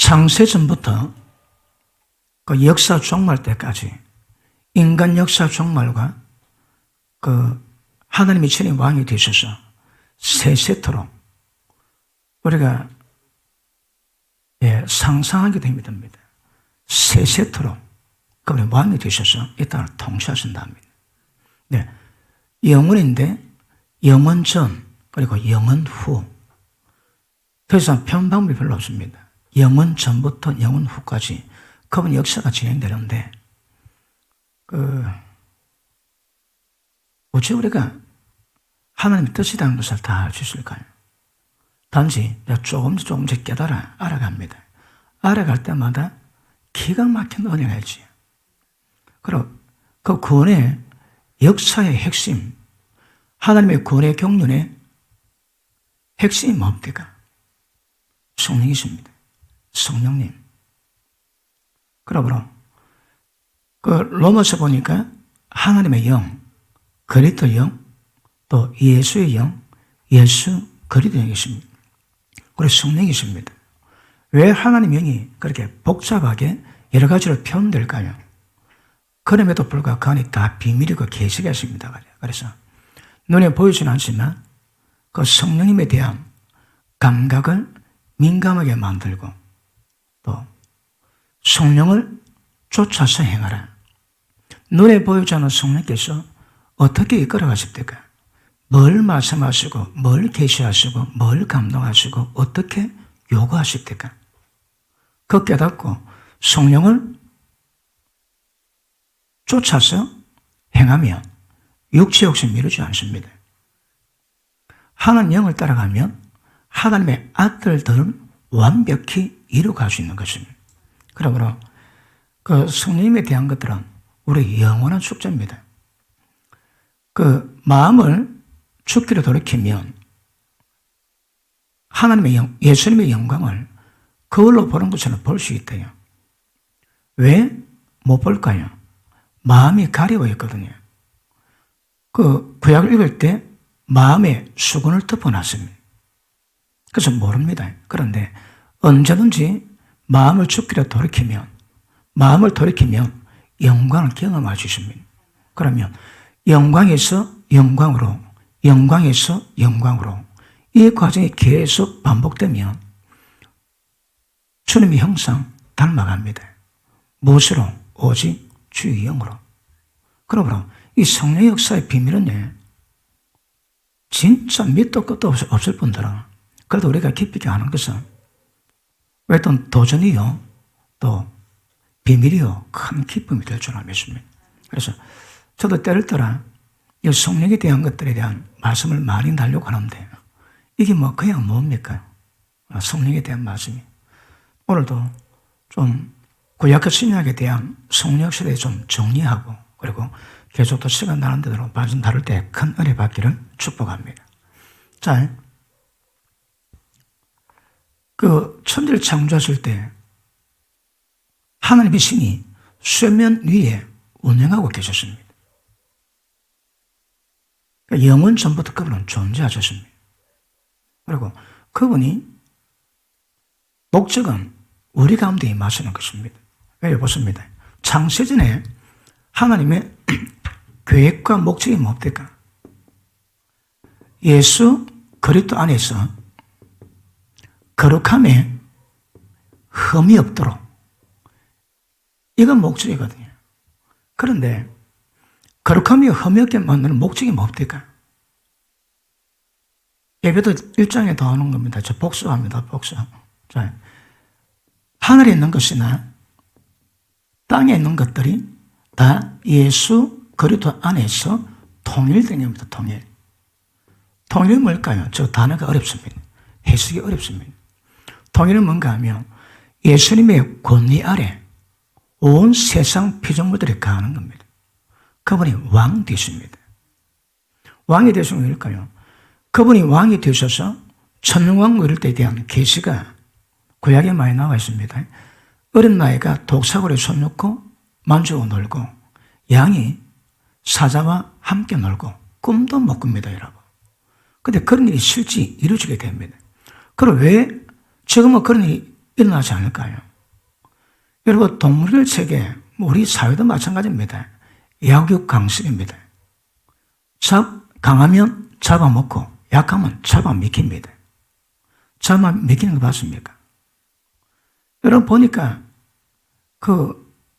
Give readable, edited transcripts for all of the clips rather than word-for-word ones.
창세전부터 그 역사 종말 때까지 인간 역사 종말과 그 하나님이 천의 왕이 되셔서 세 세트로 우리가 상상하게 됩니다. 세 세트로 그분이 왕이 되셔서 이 땅을 통치하신답니다. 네, 영원인데 영원 전 그리고 영원 후. 더 이상 표현 방법이 별로 없습니다. 영원 전부터 영원 후까지 그분 역사가 진행되는데 어찌 우리가 하나님의 뜻이라는 것을 다 알 수 있을까요? 단지 조금씩 깨달아 알아갑니다. 알아갈 때마다 기가 막힌 은혜가 있지. 그리고 그 구원의 역사의 핵심, 하나님의 구원의 경륜의 핵심이 뭡니까? 성령이십니다. 성령님. 그러므로 그 로마서 보니까 하나님의 영, 그리스도 영, 또 예수의 영, 예수 그리스도 영이십니다. 그리고 성령이십니다. 왜 하나님 영이 그렇게 복잡하게 여러 가지로 표현될까요? 그럼에도 불구하고 그 안에 다 비밀이고 계시가 있습니다. 그래서 눈에 보이지는 않지만 그 성령님에 대한 감각을 민감하게 만들고 또 성령을 쫓아서 행하라. 눈에 보이지 않는 성령께서 어떻게 이끌어 가십니까? 뭘 말씀하시고 뭘 계시하시고 뭘 감동하시고 어떻게 요구하십니까? 그 깨닫고 성령을 쫓아서 행하면 육체 욕심 미루지 않습니다. 하나님 영을 따라가면 하나님의 아들들은 완벽히 이루어갈 수 있는 것입니다. 그러므로 그 성령님에 대한 것들은 우리의 영원한 축제입니다. 그 마음을 죽기로 돌이키면 하나님의 예수님의 영광을 거울로 보는 것처럼 볼 수 있대요. 왜 못 볼까요? 마음이 가려워 있거든요. 그 구약을 읽을 때 마음에 수건을 덮어놨습니다. 그래서 모릅니다. 그런데 언제든지 마음을 죽기로 돌이키면 영광을 경험할 수 있습니다. 그러면 영광에서 영광으로, 영광에서 영광으로 이 과정이 계속 반복되면 주님의 형상 닮아갑니다. 무엇으로? 오직 주의 영으로. 그러므로 이 성령의 역사의 비밀은 진짜 밑도 끝도 없을 뿐더러 그래도 우리가 깊이 있게 하는 것은 왜 또 도전이요 또 비밀이요 큰 기쁨이 될 줄 믿습니다. 그래서 저도 때를 따라 이 성령에 대한 것들에 대한 말씀을 많이 하려고 하는데 이게 그냥 뭡니까? 성령에 대한 말씀이. 오늘도 좀 구약과 신약에 대한 성령 역사에 좀 정리하고 그리고 계속 또 시간 나는 대로 말씀 다룰 때 큰 은혜 받기를 축복합니다. 자, 그 천지를 창조하실 때 하나님의 신이 수면 위에 운행하고 계셨습니다. 영원 전부터 그분은 존재하셨습니다. 그리고 그분이 목적은 우리 가운데 임하시는 것입니다. 왜 보십니다. 창세전에 하나님의 계획과 목적이 뭡니까? 예수 그리스도 안에서 거룩함에 흠이 없도록 이건 목적이거든요. 그런데 거룩함이 흠이 없게 만드는 목적이 뭡니까? 예배도 1장에 나오는 겁니다. 저 복수합니다. 복수. 자, 하늘에 있는 것이나 땅에 있는 것들이 다 예수 그리스도 안에서 통일된 겁니다. 통일. 통일은 뭘까요? 저 단어가 어렵습니다. 해석이 어렵습니다. 통일은 뭔가 하면 예수님의 권위 아래 온 세상 피조물들이 가는 겁니다. 그분이 왕 되십니다. 왕이 되시면 뭘까요? 그분이 왕이 되셔서 천년왕국 이럴 때에 대한 계시가 구약에 많이 나와 있습니다. 어린 나이가 독사고리에 손 놓고 만지고 놀고 양이 사자와 함께 놀고 꿈도 못 꿉니다, 여러분. 근데 그런 일이 실제 이루어지게 됩니다. 그럼 왜 지금은 그런 일이 일어나지 않을까요? 여러분, 동물의 세계, 우리 사회도 마찬가지입니다. 약육강식입니다. 강하면 잡아먹고 약하면 잡아먹힙니다. 잡아먹히는 거 봤습니까? 여러분 보니까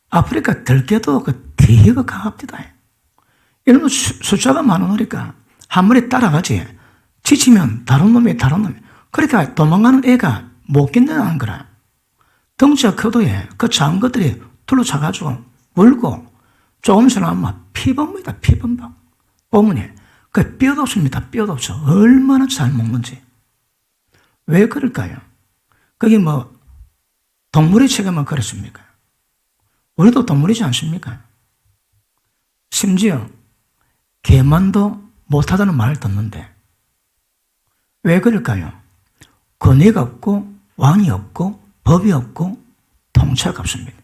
아프리카 들깨도 되게 강합니다. 이런 숫자가 많으니까 한 마리 따라가지. 지치면 다른 놈이. 그러니까 도망가는 애가 못 견뎌나는 거라. 덩치가 커도 그 작은 것들이 둘러차가지고 물고 조금 지나면 피범입니다. 피범박. 보면 그 뼈도 없습니다. 뼈도 없어. 얼마나 잘 먹는지. 왜 그럴까요? 그게 동물의 체계만 그렇습니까? 우리도 동물이지 않습니까? 심지어 개만도 못하다는 말을 듣는데 왜 그럴까요? 권위가 없고 왕이 없고 법이 없고 통치가 없습니다.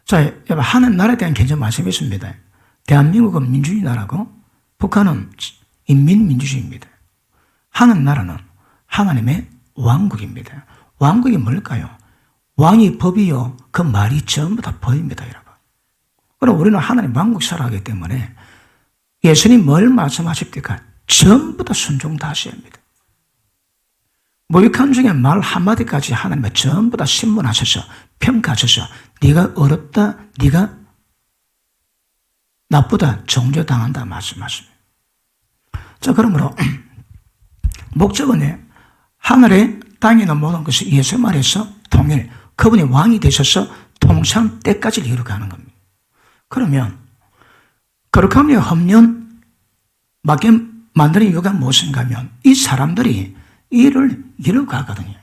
자, 여러분, 하는 나라에 대한 개념 말씀했습니다. 대한민국은 민주주의 나라고 북한은 인민민주주의입니다. 하는 나라는 하나님의 왕국입니다. 왕국이 뭘까요? 왕이 법이요. 그 말이 전부 다 법입니다, 여러분. 그럼 우리는 하나님 왕국 살아가기 때문에 예수님 뭘 말씀하십니까? 전부 다 순종 다 하셔야 합니다. 모욕한 중에 말 한마디까지 하나님은 전부 다 신문하셔서 평가하셔서 네가 어렵다, 네가 나쁘다, 정죄당한다 말씀하십니다. 자, 그러므로 목적은 하늘에 땅에 있는 모든 것이 예수 말에서 통일, 그분이 왕이 되셔서 통상 때까지 이루어가는 겁니다. 그러면 거룩함의 험령 맞게 만드는 이유가 무엇인가 하면 이 사람들이 일을 이루어가거든요.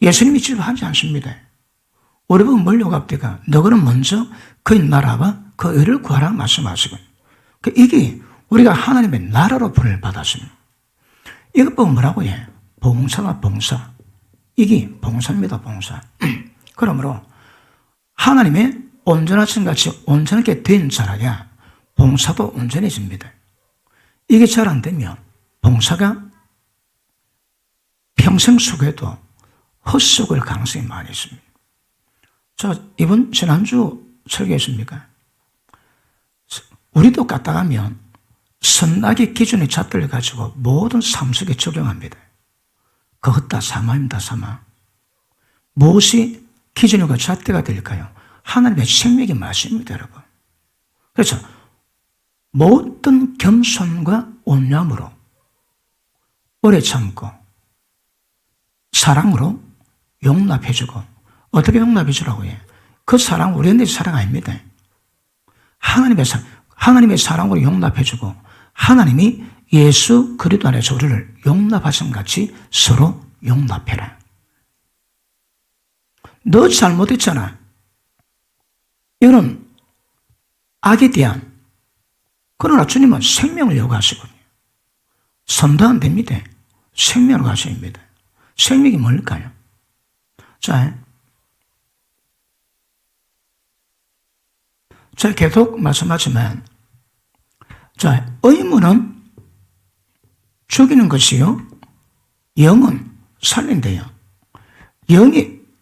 예수님이 지도하지 않습니다. 우리 보고 몰려갑니까? 너희는 먼저 그의 나라와 그 의를 구하라 말씀하시고 이게 우리가 하나님의 나라로 부름을 받았습니다. 이것 보고 뭐라고 해? 봉사나 봉사. 이게 봉사입니다. 봉사. 그러므로 하나님의 온전하신 같이 온전하게 된 자라야 봉사도 온전해집니다. 이게 잘 안 되면 봉사가 평생 속에도 헛속을 가능성이 많이 있습니다. 이번 지난주 설교했습니까? 우리도 까딱하면 선악의 기준의 잣대를 가지고 모든 삶 속에 적용합니다. 그것 다 사마입니다. 사마. 무엇이 기준과 잣대가 될까요? 하나님의 생명의 말씀입니다, 여러분. 그래서 모든 겸손과 온유함으로 오래 참고 사랑으로 용납해주고 어떻게 용납해주라고 해? 그 사랑 우리한테 사랑 아닙니다. 하나님의 사랑으로 용납해주고 하나님이 예수 그리스도 안에서 우리를 용납하신 같이 서로 용납해라. 너 잘못했잖아. 이거는 악에 대한, 그러나 주님은 생명을 요구하시거든요. 선도 안 됩니다. 생명을 가셔야 합니다. 생명이 뭘까요? 자, 계속 말씀하지만, 의무는 죽이는 것이요, 영은 살린대요.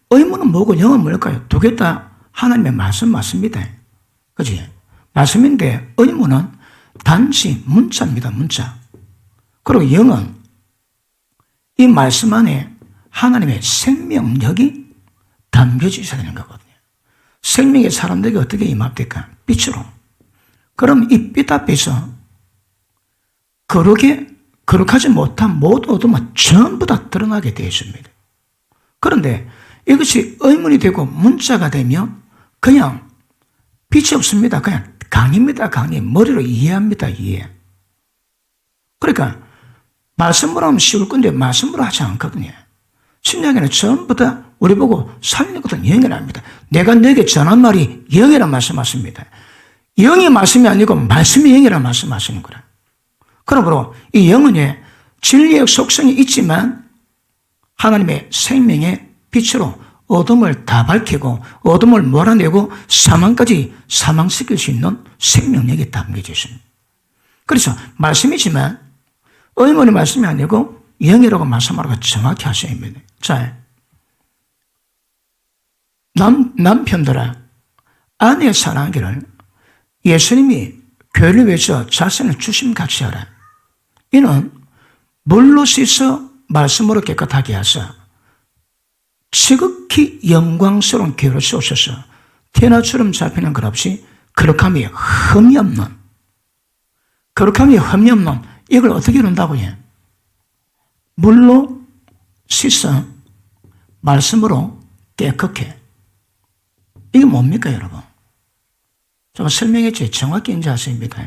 의무는 뭐고 영은 뭘까요? 두 개 다 하나님의 말씀 맞습니다. 그지? 말씀인데 의무는 단지 문자입니다. 문자. 그리고 영은 이 말씀 안에 하나님의 생명력이 담겨져 있어야 되는 거거든요. 생명의 사람들에게 어떻게 임합니까? 빛으로. 그럼 이 빛 앞에서 거룩하지 못한 모든 어둠은 전부 다 드러나게 되어 있습니다. 그런데 이것이 의문이 되고 문자가 되면 그냥 빛이 없습니다. 그냥 강입니다. 강의. 머리로 이해합니다. 이해. 그러니까 말씀으로 하면 쉬울 건데 말씀으로 하지 않거든요. 신약에는 전부 다 우리 보고 살리는 것은 영이랍니다. 내가 너에게 전한 말이 영이라 말씀하십니다. 영이 말씀이 아니고 말씀이 영이라 말씀하시는 거라. 그러므로 이 영은 진리의 속성이 있지만 하나님의 생명의 빛으로 어둠을 다 밝히고 어둠을 몰아내고 사망까지 사망시킬 수 있는 생명력이 담겨져 있습니다. 그래서 말씀이지만 의문의 말씀이 아니고 영이라고 말씀하라고 정확히 하셔야 합니다. 자, 남편들아, 아내의 사랑하기를 예수님이 교회를 위해서 자신을 주심같이 하라. 이는 물로 씻어 말씀으로 깨끗하게 하사 지극히 영광스러운 교회로 세우셔서 태나 주름 잡히는 것 없이 거룩함이 흠이 없는, 이걸 어떻게 이룬다고 해? 물로 씻어 말씀으로 깨끗해. 이게 뭡니까, 여러분? 제가 설명했지. 정확히 이제 아십니다.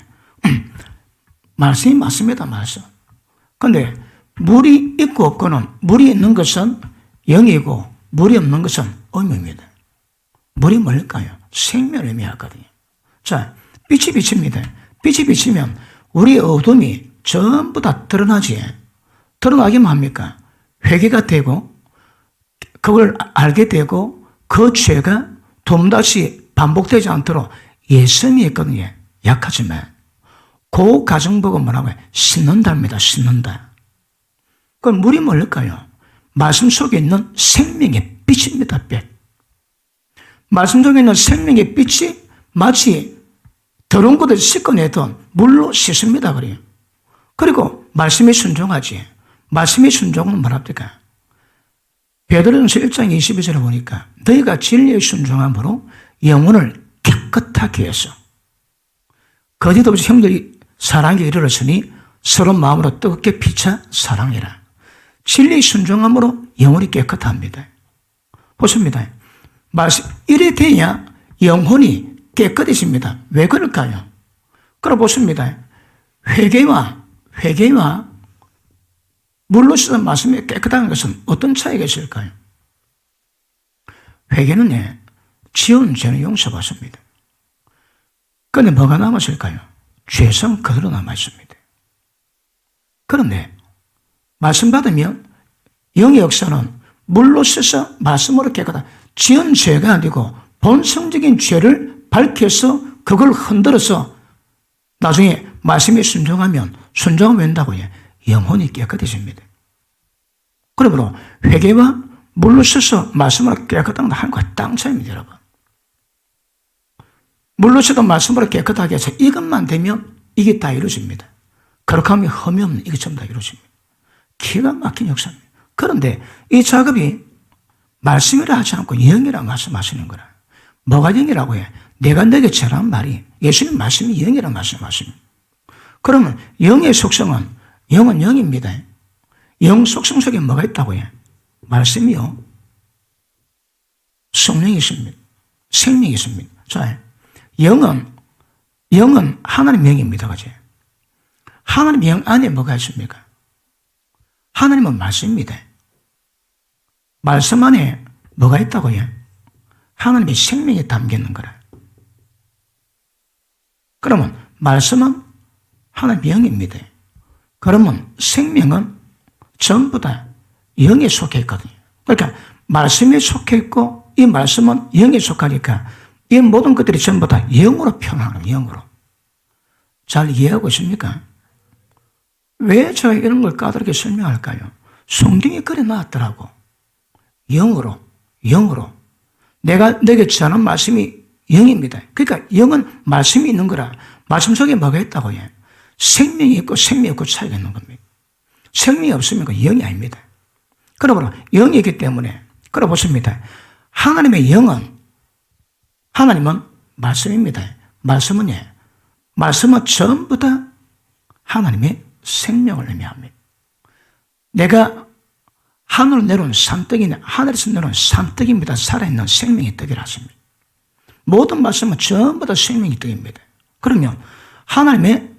말씀이 맞습니다, 말씀. 근데 물이 있고 없고는, 물이 있는 것은 영이고 물이 없는 것은 음입니다. 물이 뭘까요? 생명을 의미하거든요. 자, 빛이 비칩니다. 빛이 비치면 우리의 어둠이 전부 다 드러나지. 드러나기만 합니까? 회개가 되고, 그걸 알게 되고, 그 죄가 도무다시 반복되지 않도록 예성이 있거든요. 약하지만. 그 과정 보고 뭐라고 해요? 씻는답니다. 씻는다. 그럼 물이 뭘까요? 말씀 속에 있는 생명의 빛입니다. 빛. 말씀 속에 있는 생명의 빛이 마치 더러운 것을 씻어내던 물로 씻습니다. 그래요. 그리고 말씀에 순종하지. 말씀의 순종은 뭐랍니까? 베드로전서 1장 22절에 보니까 너희가 진리의 순종함으로 영혼을 깨끗하게 해서 거짓 없이 형들이 사랑에 이르렀으니 서로 마음으로 뜨겁게 피차 사랑해라. 진리의 순종함으로 영혼이 깨끗합니다. 보십니다. 이래 돼야 영혼이 깨끗해집니다. 왜 그럴까요? 그럼 보십니다. 회개와 물로 씻은 말씀이 깨끗한 것은 어떤 차이가 있을까요? 회개는 지은 죄는 용서받습니다. 그런데 뭐가 남았을까요? 죄성 그대로 남아있습니다. 그런데 말씀 받으면 영의 역사는 물로 씻어 말씀으로 깨끗한, 지은 죄가 아니고 본성적인 죄를 밝혀서 그걸 흔들어서 나중에 말씀에 순종하면 된다고요. 영혼이 깨끗해집니다. 그러므로 회개와 물로 씻어 말씀으로 깨끗한 건 하늘과 땅 차이입니다, 여러분. 물로 씻어 말씀으로 깨끗하게 해서 이것만 되면 이게 다 이루어집니다. 거룩함이 흠이 없는 이게 전부 다 이루어집니다. 기가 막힌 역사입니다. 그런데 이 작업이 말씀이라 하지 않고 영이라 말씀하시는 거라. 뭐가 영이라고 해? 내가 너에게 전한 말이, 예수님 말씀이 영이라 말씀하십니다. 그러면 영의 속성은, 영은 영입니다. 영 속성 속에 뭐가 있다고 해? 말씀이요. 성령이 있습니다. 생명이 있습니다. 자, 영은 하나님의 영입니다. 그죠? 하나님의 영 안에 뭐가 있습니까? 하나님은 말씀입니다. 말씀 안에 뭐가 있다고 해요? 하나님의 생명이 담겨 있는 거라. 그러면 말씀은 하나님의 영입니다. 그러면 생명은 전부 다 영에 속해 있거든요. 그러니까 말씀에 속해 있고 이 말씀은 영에 속하니까 이 모든 것들이 전부 다 영으로 표현하는 거예요. 영으로. 잘 이해하고 있습니까? 왜 제가 이런 걸 까다롭게 설명할까요? 성경이 그래 놨더라고. 영으로. 내가 내게 전한 말씀이 영입니다. 그러니까 영은 말씀이 있는 거라. 말씀 속에 뭐가 있다고 해요? 생명이 있고 생명이 없고 차이가 있는 겁니다. 생명이 없으면 그 영이 아닙니다. 그러므로 영이 있기 때문에, 그러 보십니다. 하나님은 말씀입니다. 말씀은 전부 다 하나님의 생명을 의미합니다. 내가 하늘로 내려온 산떡이냐, 하늘에서 내려온 산떡입니다. 살아있는 생명의 떡이라 하십니다. 모든 말씀은 전부 다 생명의 떡입니다. 그러면 하나님의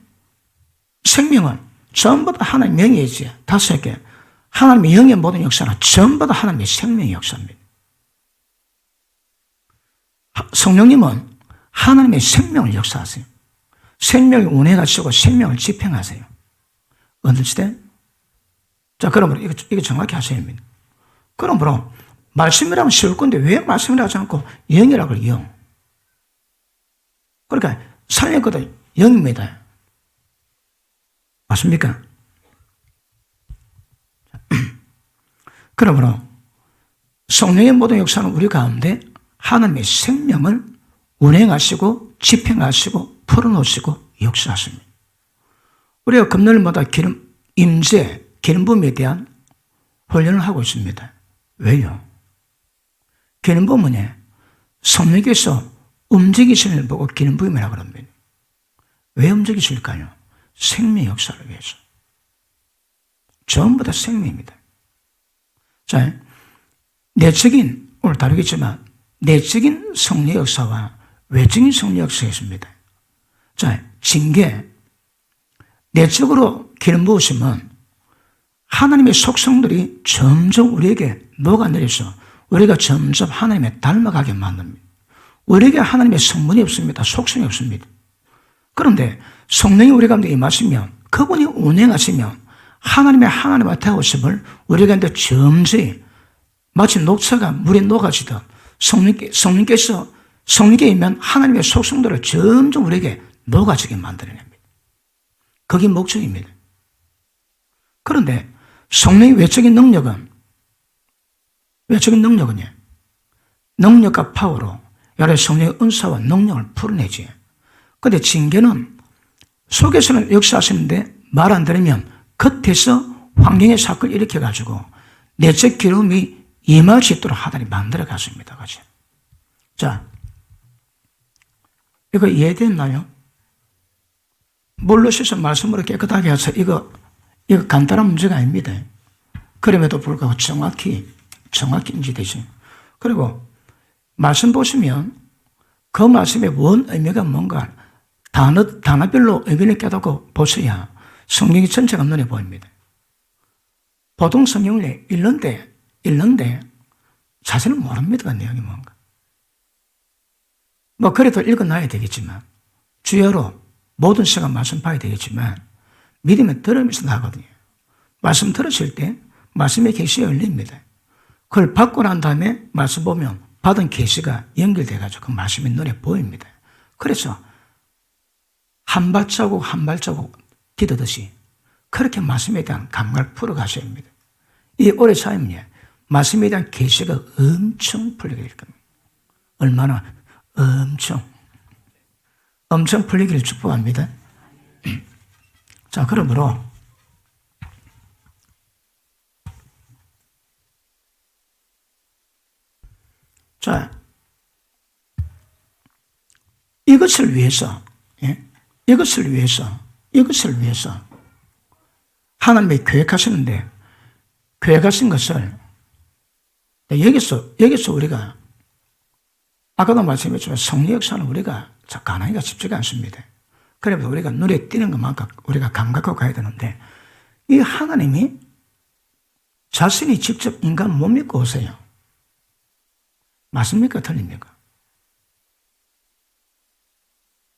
생명은 전부 다 하나님의 영이지. 5개. 하나님의 영의 모든 역사는 전부 다 하나님의 생명의 역사입니다. 성령님은 하나님의 생명을 역사하세요. 생명을 운행하시고 생명을 집행하세요. 어느 시대? 자, 그러므로 이거 정확히 하셔야 합니다. 그러므로 말씀이라면 쉬울 건데 왜 말씀이라 하지 않고 영이라고 해요? 영. 그러니까 살렸거든 영입니다. 맞습니까? 그러므로 성령의 모든 역사는 우리 가운데 하나님의 생명을 운행하시고 집행하시고 풀어놓으시고 역사하십니다. 우리가 금요일마다 기름 부음에 대한 훈련을 하고 있습니다. 왜요? 기름 부음은 성령께서 움직이시는 걸 보고 기름 부음이라고 합니다. 왜 움직이실까요? 생명 역사를 위해서. 전부 다 생명입니다. 자, 내적인, 오늘 다루겠지만, 내적인 성령 역사와 외적인 성령 역사가 있습니다. 자, 징계. 내적으로 기름 부으시면 하나님의 속성들이 점점 우리에게 녹아내려서 우리가 점점 하나님에 닮아가게 만듭니다. 우리에게 하나님의 성분이 없습니다. 속성이 없습니다. 그런데 성령이 우리 가운데 임하시면, 그분이 운행하시면 하나님의 하나님과 되어오심을 우리 가운데 점점 마치 녹차가 물에 녹아지듯 성령께 임한 하나님의 속성들을 점점 우리에게 녹아지게 만들어냅니다. 그게 목적입니다. 그런데 성령의 외적인 능력은요, 능력과 파워로 여러 성령의 은사와 능력을 풀어내지. 그런데 징계는 속에서는 역사하시는데 말 안 들으면 겉에서 환경의 사건을 일으켜가지고 내적 기름이 임할 수 있도록 하나님 만들어 갔습니다. 그렇죠? 자, 이거 이해됐나요? 물로 씻어 말씀으로 깨끗하게 해서 이거 간단한 문제가 아닙니다. 그럼에도 불구하고 정확히 인지되죠. 그리고 말씀 보시면 그 말씀의 원 의미가 뭔가 단어별로 의미를 깨닫고 보셔야 성경이 전체가 눈에 보입니다. 보통 성경을 읽는데 자세는 모릅니다. 그 내용이 뭔가. 뭐 그래도 읽어놔야 되겠지만 주야로 모든 시간 말씀 봐야 되겠지만 믿음에 들으면서 나거든요. 말씀 들으실 때 말씀의 계시가 열립니다. 그걸 받고 난 다음에 말씀 보면 받은 계시가 연결돼가지고 그 말씀이 눈에 보입니다. 그래서 한 발자국 한 발자국 디디듯이 그렇게 말씀에 대한 감각을 풀어가셔야 합니다. 이 오래 쌓이면 말씀에 대한 계시가 엄청 풀리게 될 겁니다. 얼마나 엄청 풀리기를 축복합니다. 자, 그러므로 자, 이것을 위해서 하나님이 계획하시는데 계획하신 것을 여기서 우리가 아까도 말씀했지만 성령 역사는 우리가 가능하기가 쉽지가 않습니다. 그래서 우리가 눈에 띄는 것만큼 우리가 감각하고 가야 되는데 이 하나님이 자신이 직접 인간 못 믿고 오세요. 맞습니까? 틀립니까?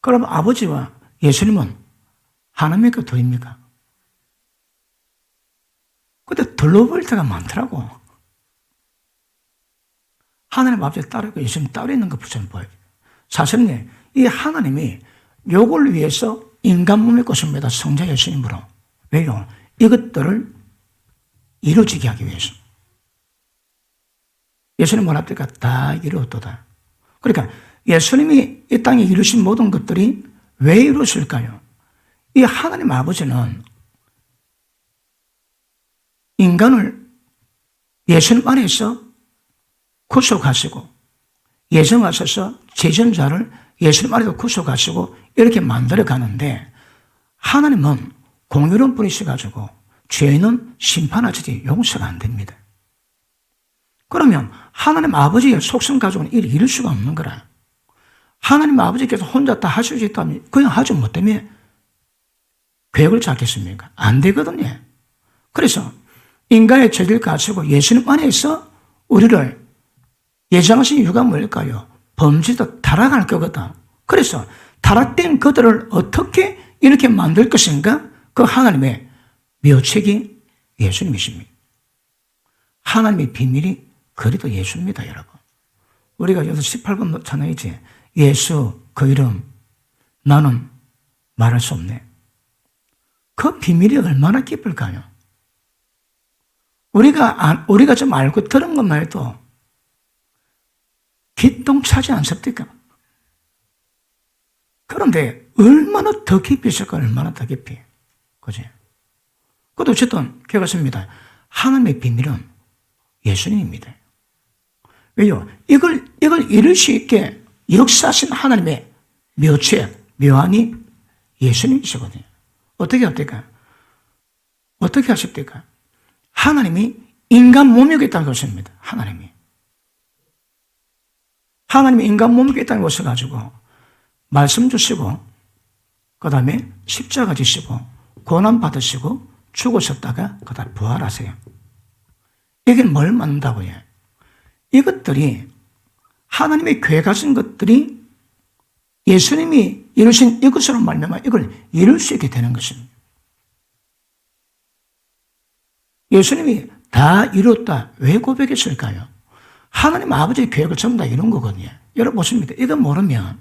그럼 아버지와 예수님은 하나입니까? 둘입니까? 근데 둘러볼 때가 많더라고. 하나님 아버지 따르고 예수님 따로 있는 것처럼 보여요. 사실은 이 하나님이 요걸 위해서 인간 몸을 꽂습니다. 성자 예수님으로. 왜요? 이것들을 이루어지게 하기 위해서. 예수님 원합니까? 다 이루었도다. 그러니까 예수님이 이 땅에 이루신 모든 것들이 왜 이루어질까요? 이 하나님 아버지는 인간을 예수님 안에서 구속하시고 예정하셔서 제전자를 예수님 안에서 구속하시고 이렇게 만들어 가는데 하나님은 공의로운 분이셔가지고 죄는 심판하지 용서가 안 됩니다. 그러면 하나님 아버지의 속성 가지고는 일을 이룰 수가 없는 거라. 하나님 아버지께서 혼자 다 하실 수 있다면 그냥 하지 못하면 계획을 잡겠습니까? 안 되거든요. 그래서 인간의 죄를 가지고 예수님 안에서 우리를 예정하신 이유가 뭘까요? 범죄도 타락할 거거든. 그래서 타락된 그들을 어떻게 이렇게 만들 것인가? 그 하나님의 묘책이 예수님이십니다. 하나님의 비밀이 그래도 예수입니다, 여러분. 우리가 여기서 18번 찬양이지. 예수, 그 이름, 나는 말할 수 없네. 그 비밀이 얼마나 깊을까요? 우리가 좀 알고 들은 것만 해도 기똥차지 않습니까? 그런데 얼마나 더 깊이 있을까? 얼마나 더 깊이. 그지? 그것도 어쨌든 그렇습니다. 하나님의 비밀은 예수님입니다. 왜요? 이걸 이룰 수 있게 역사하신 하나님의 묘체, 묘안이 예수님이시거든요. 어떻게 합니까? 어떻게 하십니까? 하나님이 인간 몸이 있다는 것입니다. 하나님이 인간 몸이 있다는 것을 가지고 말씀 주시고, 그 다음에 십자가 지시고, 고난 받으시고, 죽으셨다가, 그 다음에 부활하세요. 이게 뭘 말한다고요? 이것들이, 하나님의 교회 가진 것들이 예수님이 이루신 이것으로 말미암아 이걸 이룰 수 있게 되는 것입니다. 예수님이 다 이뤘다. 왜 고백했을까요? 하나님 아버지의 계획을 전부 다 이룬 거거든요. 여러분 보십니다. 이거 모르면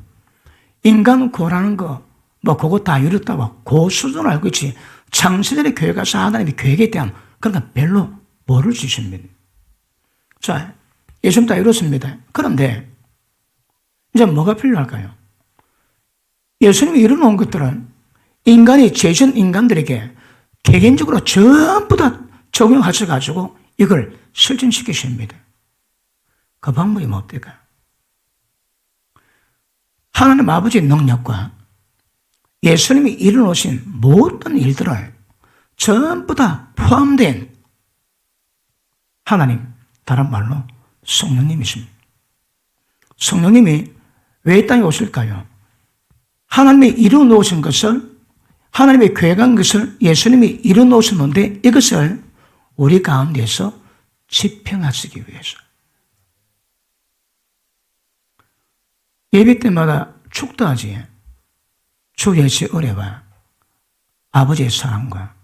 인간 고라는 거, 그거 다 이뤘다고 그 수준을 알고 있지. 창세전의 계획에서 하나님의 계획에 대한 그런 건 별로 모를 수 있습니다. 자, 예수님 다 이뤘습니다. 그런데 이제 뭐가 필요할까요? 예수님이 이뤄놓은 것들은 인간이 죄진 인간들에게 개개인적으로 전부 다 적용하셔가지고 이걸 실천시키십니다. 그 방법이 뭡니까? 하나님 아버지의 능력과 예수님이 이뤄놓으신 모든 일들을 전부 다 포함된 하나님, 다른 말로 성령님이십니다. 성령님이 왜 이 땅에 오실까요? 하나님이 이루어놓으신 것을, 하나님의 계획한 것을 예수님이 이루어놓으셨는데 이것을 우리 가운데서 집행하시기 위해서. 예배 때마다 축도하지. 주 예수 은혜와 아버지의 사랑과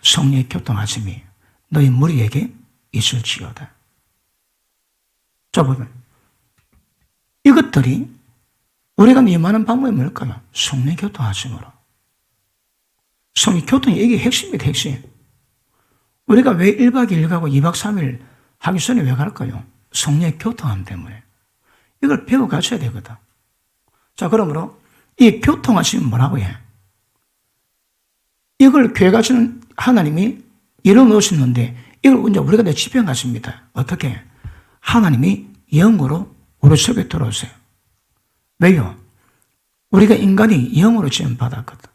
성령의 교통하심이 너희 무리에게 있을지어다. 자, 보면 이것들이 우리가 임하는 방법이 뭘까요? 성령 교통하심으로. 성령 교통이 이게 핵심입니다. 핵심. 우리가 왜 1박 2일 가고 2박 3일 하기 전에 왜 갈까요? 성령의 교통함 때문에. 이걸 배워 가셔야 되거든. 자, 그러므로 이 교통하심은 뭐라고 해? 이걸 교회 가시는 하나님이 이뤄놓으셨는데 이걸 이제 우리가 집행하십니다. 어떻게? 하나님이 영으로 우리 속에 들어오세요. 왜요? 우리가 인간이 영으로 지음받았거든.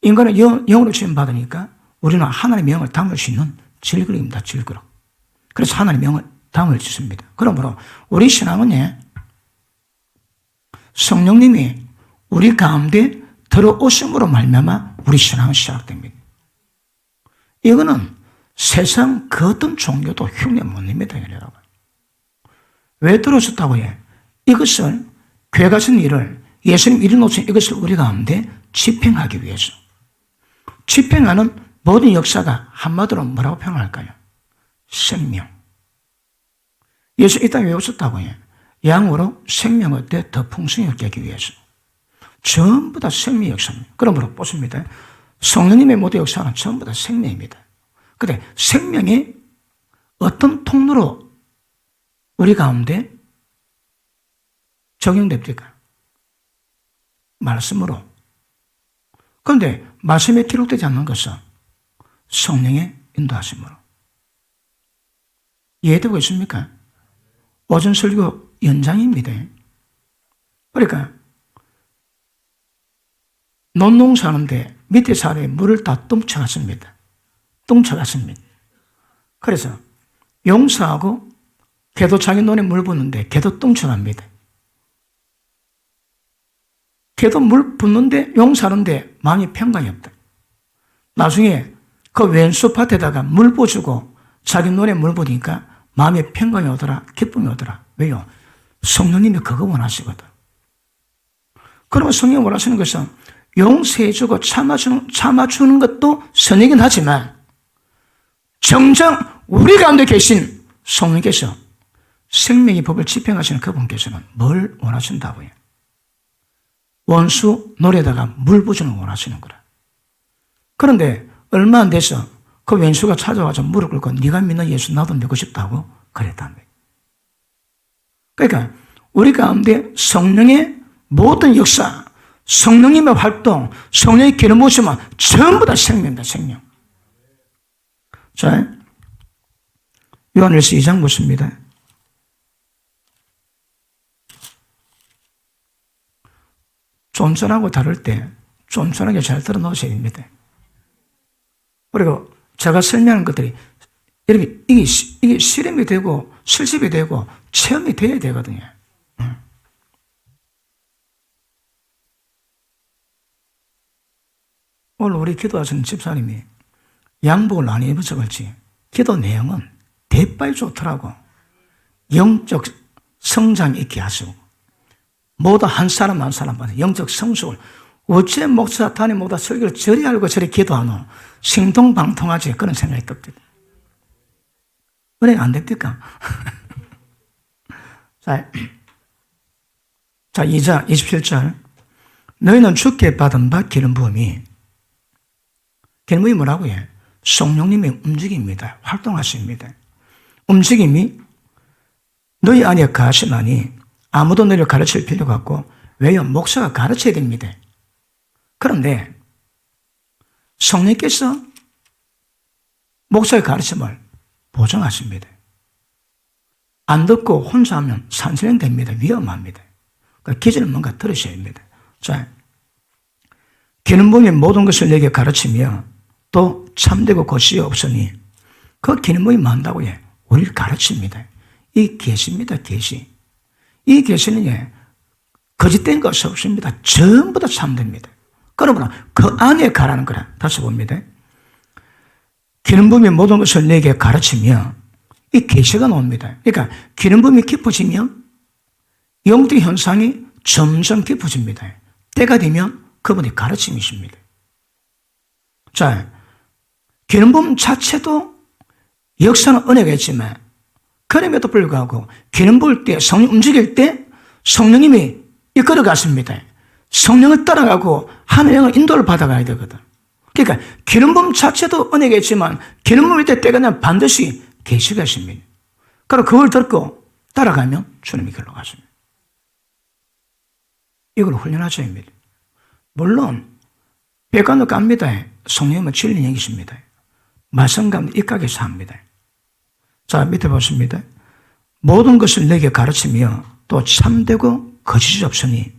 인간은 영으로 지음받으니까 우리는 하나님의 영을 담을 수 있는 질그릇입니다. 질그릇. 그래서 하나님의 영을 담을 수 있습니다. 그러므로 우리 신앙은 성령님이 우리 가운데 들어오심으로 말미암아 우리 신앙은 시작됩니다. 이거는 세상 그 어떤 종교도 흉내 못 냅니다, 여러분. 왜 들어오셨다고 해? 이것을 교회 같은 일을 예수님 이루어놓으신 이것을 우리 가운데 집행하기 위해서. 집행하는 모든 역사가 한마디로 뭐라고 평할까요? 생명. 예수 이 땅에 왜 오셨다고 해? 양으로 생명을 때 더 풍성히 얻게 하기 위해서. 전부 다 생명의 역사입니다. 그러므로 보십니다. 성령님의 모든 역사는 전부 다 생명입니다. 그런데 생명이 어떤 통로로 우리 가운데 적용됩니까? 말씀으로. 그런데 말씀에 기록되지 않는 것은 성령의 인도하심으로. 이해되고 있습니까? 오전 설교 연장입니다. 그러니까 논농사하는데 밑에 사람이 물을 다 뚱쳐갔습니다. 그래서 용사하고 개도 자기 논에 물 붓는데 개도 뚱쳐갑니다. 개도 물 붓는데 용사하는데 마음이 평강이 없다. 나중에 그 왼수 밭에다가 물 부어주고 자기 논에 물 부으니까 마음에 평강이 오더라, 기쁨이 오더라. 왜요? 성령님이 그거 원하시거든. 그러면 성령이 원하시는 것은 용서해주고 참아주는 것도 선이긴 하지만 정작 우리 가운데 계신 성령께서 생명의 법을 집행하시는 그분께서는 뭘 원하신다고요? 원수 노래다가 물 부주는 원하시는 거라. 그런데 얼마 안 돼서 그 왼수가 찾아와서 무릎 꿇고 네가 믿는 예수 나도 믿고 싶다고 그랬다는 거예요. 그러니까 우리 가운데 성령의 모든 역사, 성령님의 활동, 성령의 기름 부으심은 전부 다 생명입니다. 생명. 자, 요한일서 2장 보십니다. 쫀쫀하고 다를 때 쫀쫀하게 잘 들어 놓으셔야 됩니다. 그리고 제가 설명하는 것들이 여러분 이게 실험이 되고 실습이 되고 체험이 돼야 되거든요. 오늘 우리 기도하시는 집사님이 양복을 많이 입어서 그렇지 기도 내용은 대빨 좋더라고. 영적 성장 있게 하시고 모두 한 사람 한 사람마다 영적 성숙을 어째 목사 담임보다 설교를 저리 알고 저리 기도하노 신통방통하지 그런 생각이 듭니다. 은혜가 안 됩니까? 자, 2장 27절 너희는 주께 받은 바 기름 부음이 기름 부음이 뭐라고 해? 성령님의 움직임입니다. 활동하십니다. 움직임이 너희 안에 가시나니 아무도 너희를 가르칠 필요가 없고 왜요? 목사가 가르쳐야 됩니다. 그런데 성령께서 목사의 가르침을 보정하십니다. 안 듣고 혼자 하면 산신령 됩니다. 위험합니다. 그러니까 기준은 뭔가 들으셔야 합니다. 자, 기름 부음이 모든 것을 내게 가르치며 또 참되고 거짓이 없으니 그 기름 부음이 많다고 해. 우리를 가르칩니다. 이 계시입니다. 계시. 이 계시는 거짓된 것이 없습니다. 전부 다 참됩니다. 그러므로 그 안에 가라는 거라. 다시 봅니다. 기름 부음이 모든 것을 내게 가르치며 이 계시가 나옵니다. 그러니까 기름 부음이 깊어지면 영적 현상이 점점 깊어집니다. 때가 되면 그분이 가르침이십니다. 자, 기름 부음 자체도 역사는 은혜가 있지만 그럼에도 불구하고 기름 부을 때 성령 움직일 때 성령님이 이끌어 갔습니다. 성령을 따라가고 하나님의 영을 인도를 받아가야 되거든. 그러니까 기름 부음 자체도 은혜가 있지만 기름 부을 때 때가 되면 반드시 계시가 있습니다. 그리고 그걸 듣고 따라가면 주님이 길로 가십니다. 이걸 훈련하셔야 합니다. 물론 백관도 갑니다. 성령님은 진리 얘기십니다. 말씀 가운데 입각해서 합니다. 자, 밑에 보십니다. 모든 것을 내게 가르치며 또 참되고 거짓이 없으니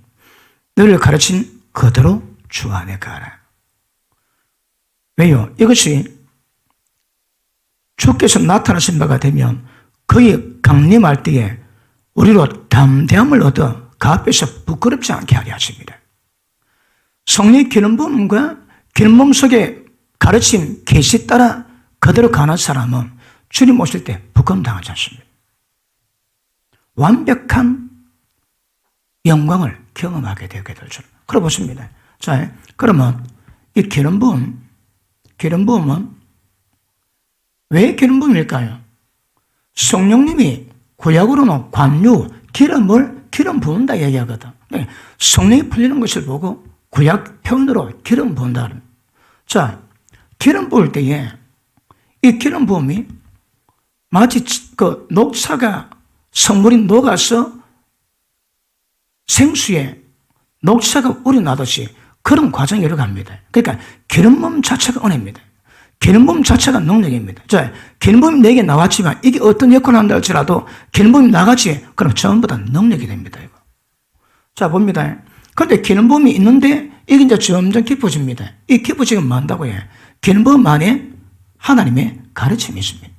너를 가르친 그대로 주 안에 가라. 왜요? 이것이 주께서 나타나신 바가 되면 그의 강림할 때에 우리로 담대함을 얻어 그 앞에서 부끄럽지 않게 하게 하십니다. 성령의 기름 부음과 기름 부음 속에 가르침, 계시 따라 그대로 가는 사람은 주님 오실 때 부끄럼 당하지 않습니다. 완벽한 영광을 경험하게 되게 될 줄. 그래 보십니다. 자, 그러면 이 기름 부음은 왜 기름 부음일까요? 성령님이 구약으로는 관유, 기름 부은다 얘기하거든. 성령이 풀리는 것을 보고 구약 표현으로 기름 부은다. 자, 기름 부을 때에 이 기름 부음이 마치 그 녹차가 성물이 녹아서 생수에 녹차가 우러나듯이 그런 과정이 일어갑니다. 그러니까 기름 부음 자체가 은혜입니다. 기름 부음 자체가 능력입니다. 자, 기름 부음이 내게 나왔지만 이게 어떤 역할을 한다 할지라도 기름 부음이 나가지 그럼 전부 다 능력이 됩니다. 이거. 자, 봅니다. 그런데 기름 부음이 있는데 이게 이제 점점 깊어집니다. 이 깊어지면 뭐한다고 해? 기름 부음 안에 하나님의 가르침이 있습니다.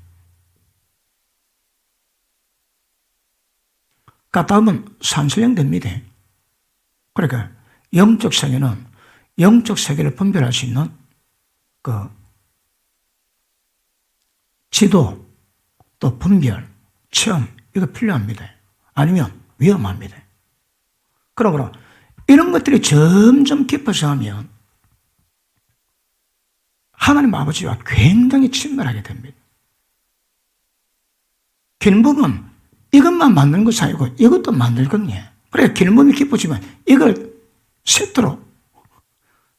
갔다 오면 산술령 됩니다. 그러니까 영적 세계는 영적 세계를 분별할 수 있는 그 지도 또 분별, 체험 이거 필요합니다. 아니면 위험합니다. 그러므로 이런 것들이 점점 깊어져 가면 하나님 아버지와 굉장히 친밀하게 됩니다. 기름 부음은 이것만 만드는 것이 아니고 이것도 만들거든요. 그래 기름 부음이 깊어지면 이걸 세트로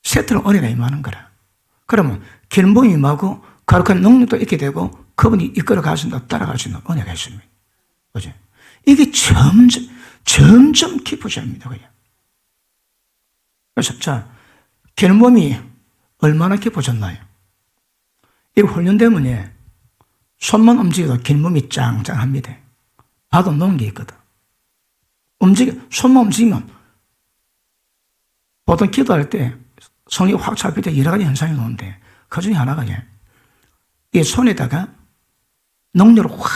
은혜가 임하는 거라. 그러면 기름 부음이 임하고 거룩한 능력도 있게 되고 그분이 이끌어 가신다 따라갈 수 있는 은혜가 있습니다. 그죠? 이게 점점 깊어집니다. 그냥. 그래서 자, 기름붐이 얼마나 깊어졌나요? 이 훈련 때문에 손만 움직여도 기름붐이 짱짱합니다. 봐도 놓은 게 있거든. 손만 움직이면 보통 기도할 때 손이 확 잡힐 때 여러 가지 현상이 오는데 그 중에 하나가 이 손에다가 능력을 확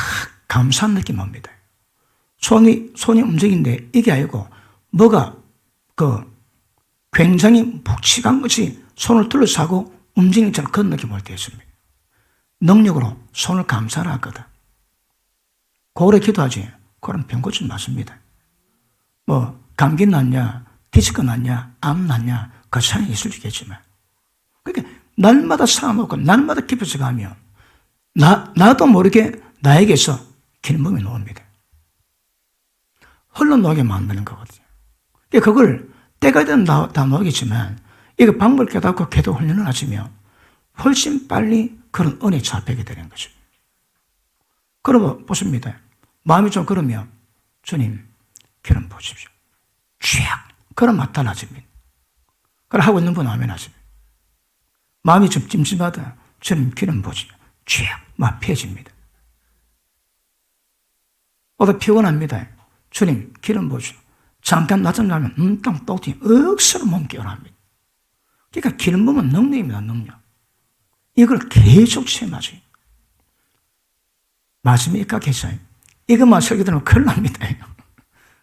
감싼 느낌이 옵니다. 손이 움직이는데 이게 아니고 뭐가 굉장히 묵직한 것이 손을 둘러싸고 움직이는 그런 느낌이 올 때 있습니다. 능력으로 손을 감싸라 하거든. 오래 기도하지. 그럼 병 고침 맞습니다. 감기 났냐, 디스크 났냐, 암 났냐, 그 차이는 있을 수 있겠지만. 그러니까, 날마다 쌓아놓고, 날마다 깊어져 가면, 나도 모르게 나에게서 기름붐이 나옵니다. 흘러나오게 만드는 거거든요. 그걸 때가 되면 다 나오겠지만, 이거 방법을 깨닫고 계속 훈련을 하시면, 훨씬 빨리 그런 은혜에 잡히게 되는 거죠. 그러면 보십니다. 마음이 좀 그러면, 주님, 기름 부으십시오. 쫙! 그럼 맛 달라집니다. 그걸 하고 있는 분 아멘 하십니다. 마음이 좀 찜찜하다. 주님, 기름 부으십시오. 쫙! 맛 피해집니다. 피곤합니다. 주님, 기름 부으십시오. 잠깐 낮잠 자면, 땀 똑띠, 억수로 몸 깨어납니다. 그러니까 기름 부으면 능력입니다, 능력. 이걸 계속 체험하지. 말씀이 입각했어요. 이것만 설교 들으면 큰일 납니다.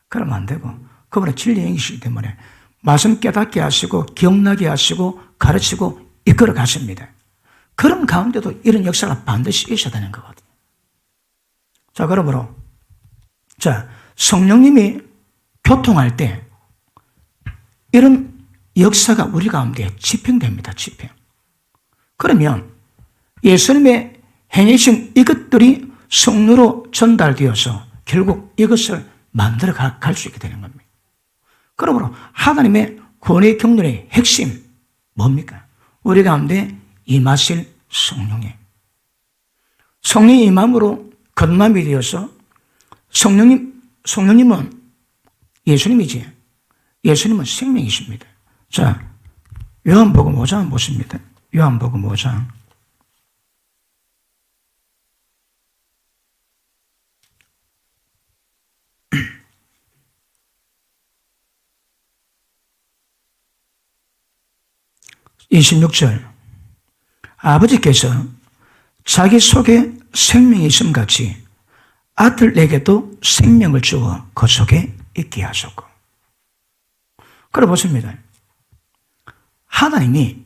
그러면 안 되고, 그분의 진리 행위시기 때문에 말씀 깨닫게 하시고, 기억나게 하시고, 가르치고, 이끌어 가십니다. 그런 가운데도 이런 역사가 반드시 있어야 되는 거거든요. 자, 그러므로, 성령님이 교통할 때, 이런 역사가 우리 가운데 집행됩니다, 집행. 그러면, 예수님의 행위신 이것들이 성령으로 전달되어서 결국 이것을 만들어 갈 수 있게 되는 겁니다. 그러므로 하나님의 구원의 경륜의 핵심 뭡니까? 우리 가운데 임하실 성령이에요. 성령이 임함으로 거듭남이 되어서 성령님은 예수님이지. 예수님은 생명이십니다. 자, 요한복음 5장 보십니다. 요한복음 5장. (26절) 아버지께서 자기 속에 생명이 있음 같이 아들에게도 생명을 주어 그 속에 있게 하셨고. 그래 보십니다. 하나님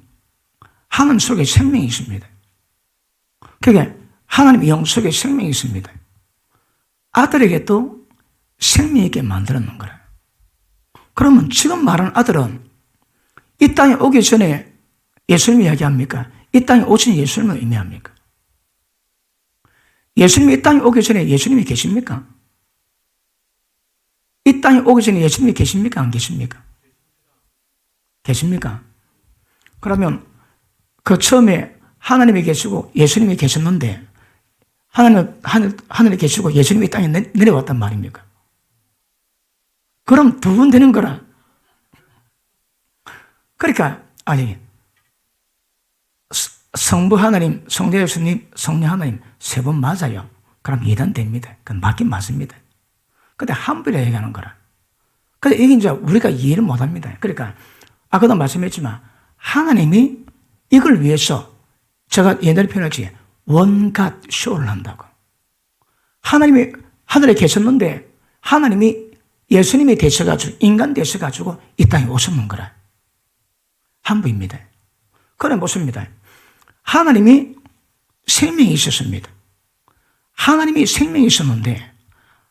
속에 생명이 있습니다. 그러니까 하나님 영 속에 생명이 있습니다. 아들에게도 생명 있게 만들어 놓은 거예요. 그러면 지금 말하는 아들은 이 땅에 오기 전에 예수님이 이야기합니까? 이 땅에 오신 예수님을 의미합니까? 예수님이 이 땅에 오기 전에 예수님이 계십니까? 이 땅에 오기 전에 예수님이 계십니까? 안 계십니까? 계십니까? 그러면 그 처음에 하나님이 계시고 예수님이 계셨는데 하나님은 하늘에 계시고 예수님이 이 땅에 내려왔단 말입니까? 그럼 두 분 되는 거라. 그러니까 성부 하나님, 성자 예수님, 성령 하나님 세 번 맞아요. 그럼 2단 됩니다. 그건 맞긴 맞습니다. 근데 한 번에 얘기하는 거라. 근데 이게 이제 우리가 이해를 못 합니다. 그러니까 아까도 말씀했지만 하나님이 이걸 위해서 제가 옛날에 표현하지 원갓 쇼를 한다고. 하나님이 하늘에 계셨는데 하나님이 예수님이 되셔가지고 인간 되셔가지고 이 땅에 오셨는 거라. 한 분입니다. 그래 보십니다. 하나님이 생명이 있었습니다. 하나님이 생명이 있었는데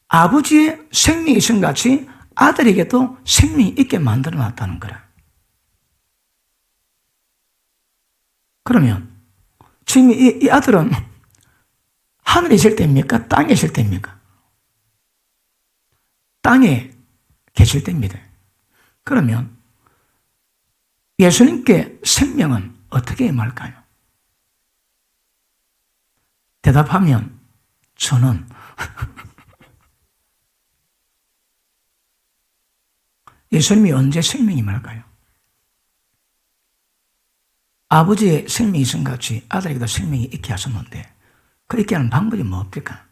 아버지의 생명이 있은 같이 아들에게도 생명이 있게 만들어 놨다는 거라. 그러면 지금 이 아들은 하늘에 있을 때입니까? 땅에 있을 때입니까? 땅에 계실 때입니다. 그러면 예수님께 생명은 어떻게 임할까요? 대답하면 저는 예수님이 언제 생명이 말까요? 아버지의 생명이 있은 같이 아들에게도 생명이 있게 하셨는데 그 있게 하는 방법이 뭡니까?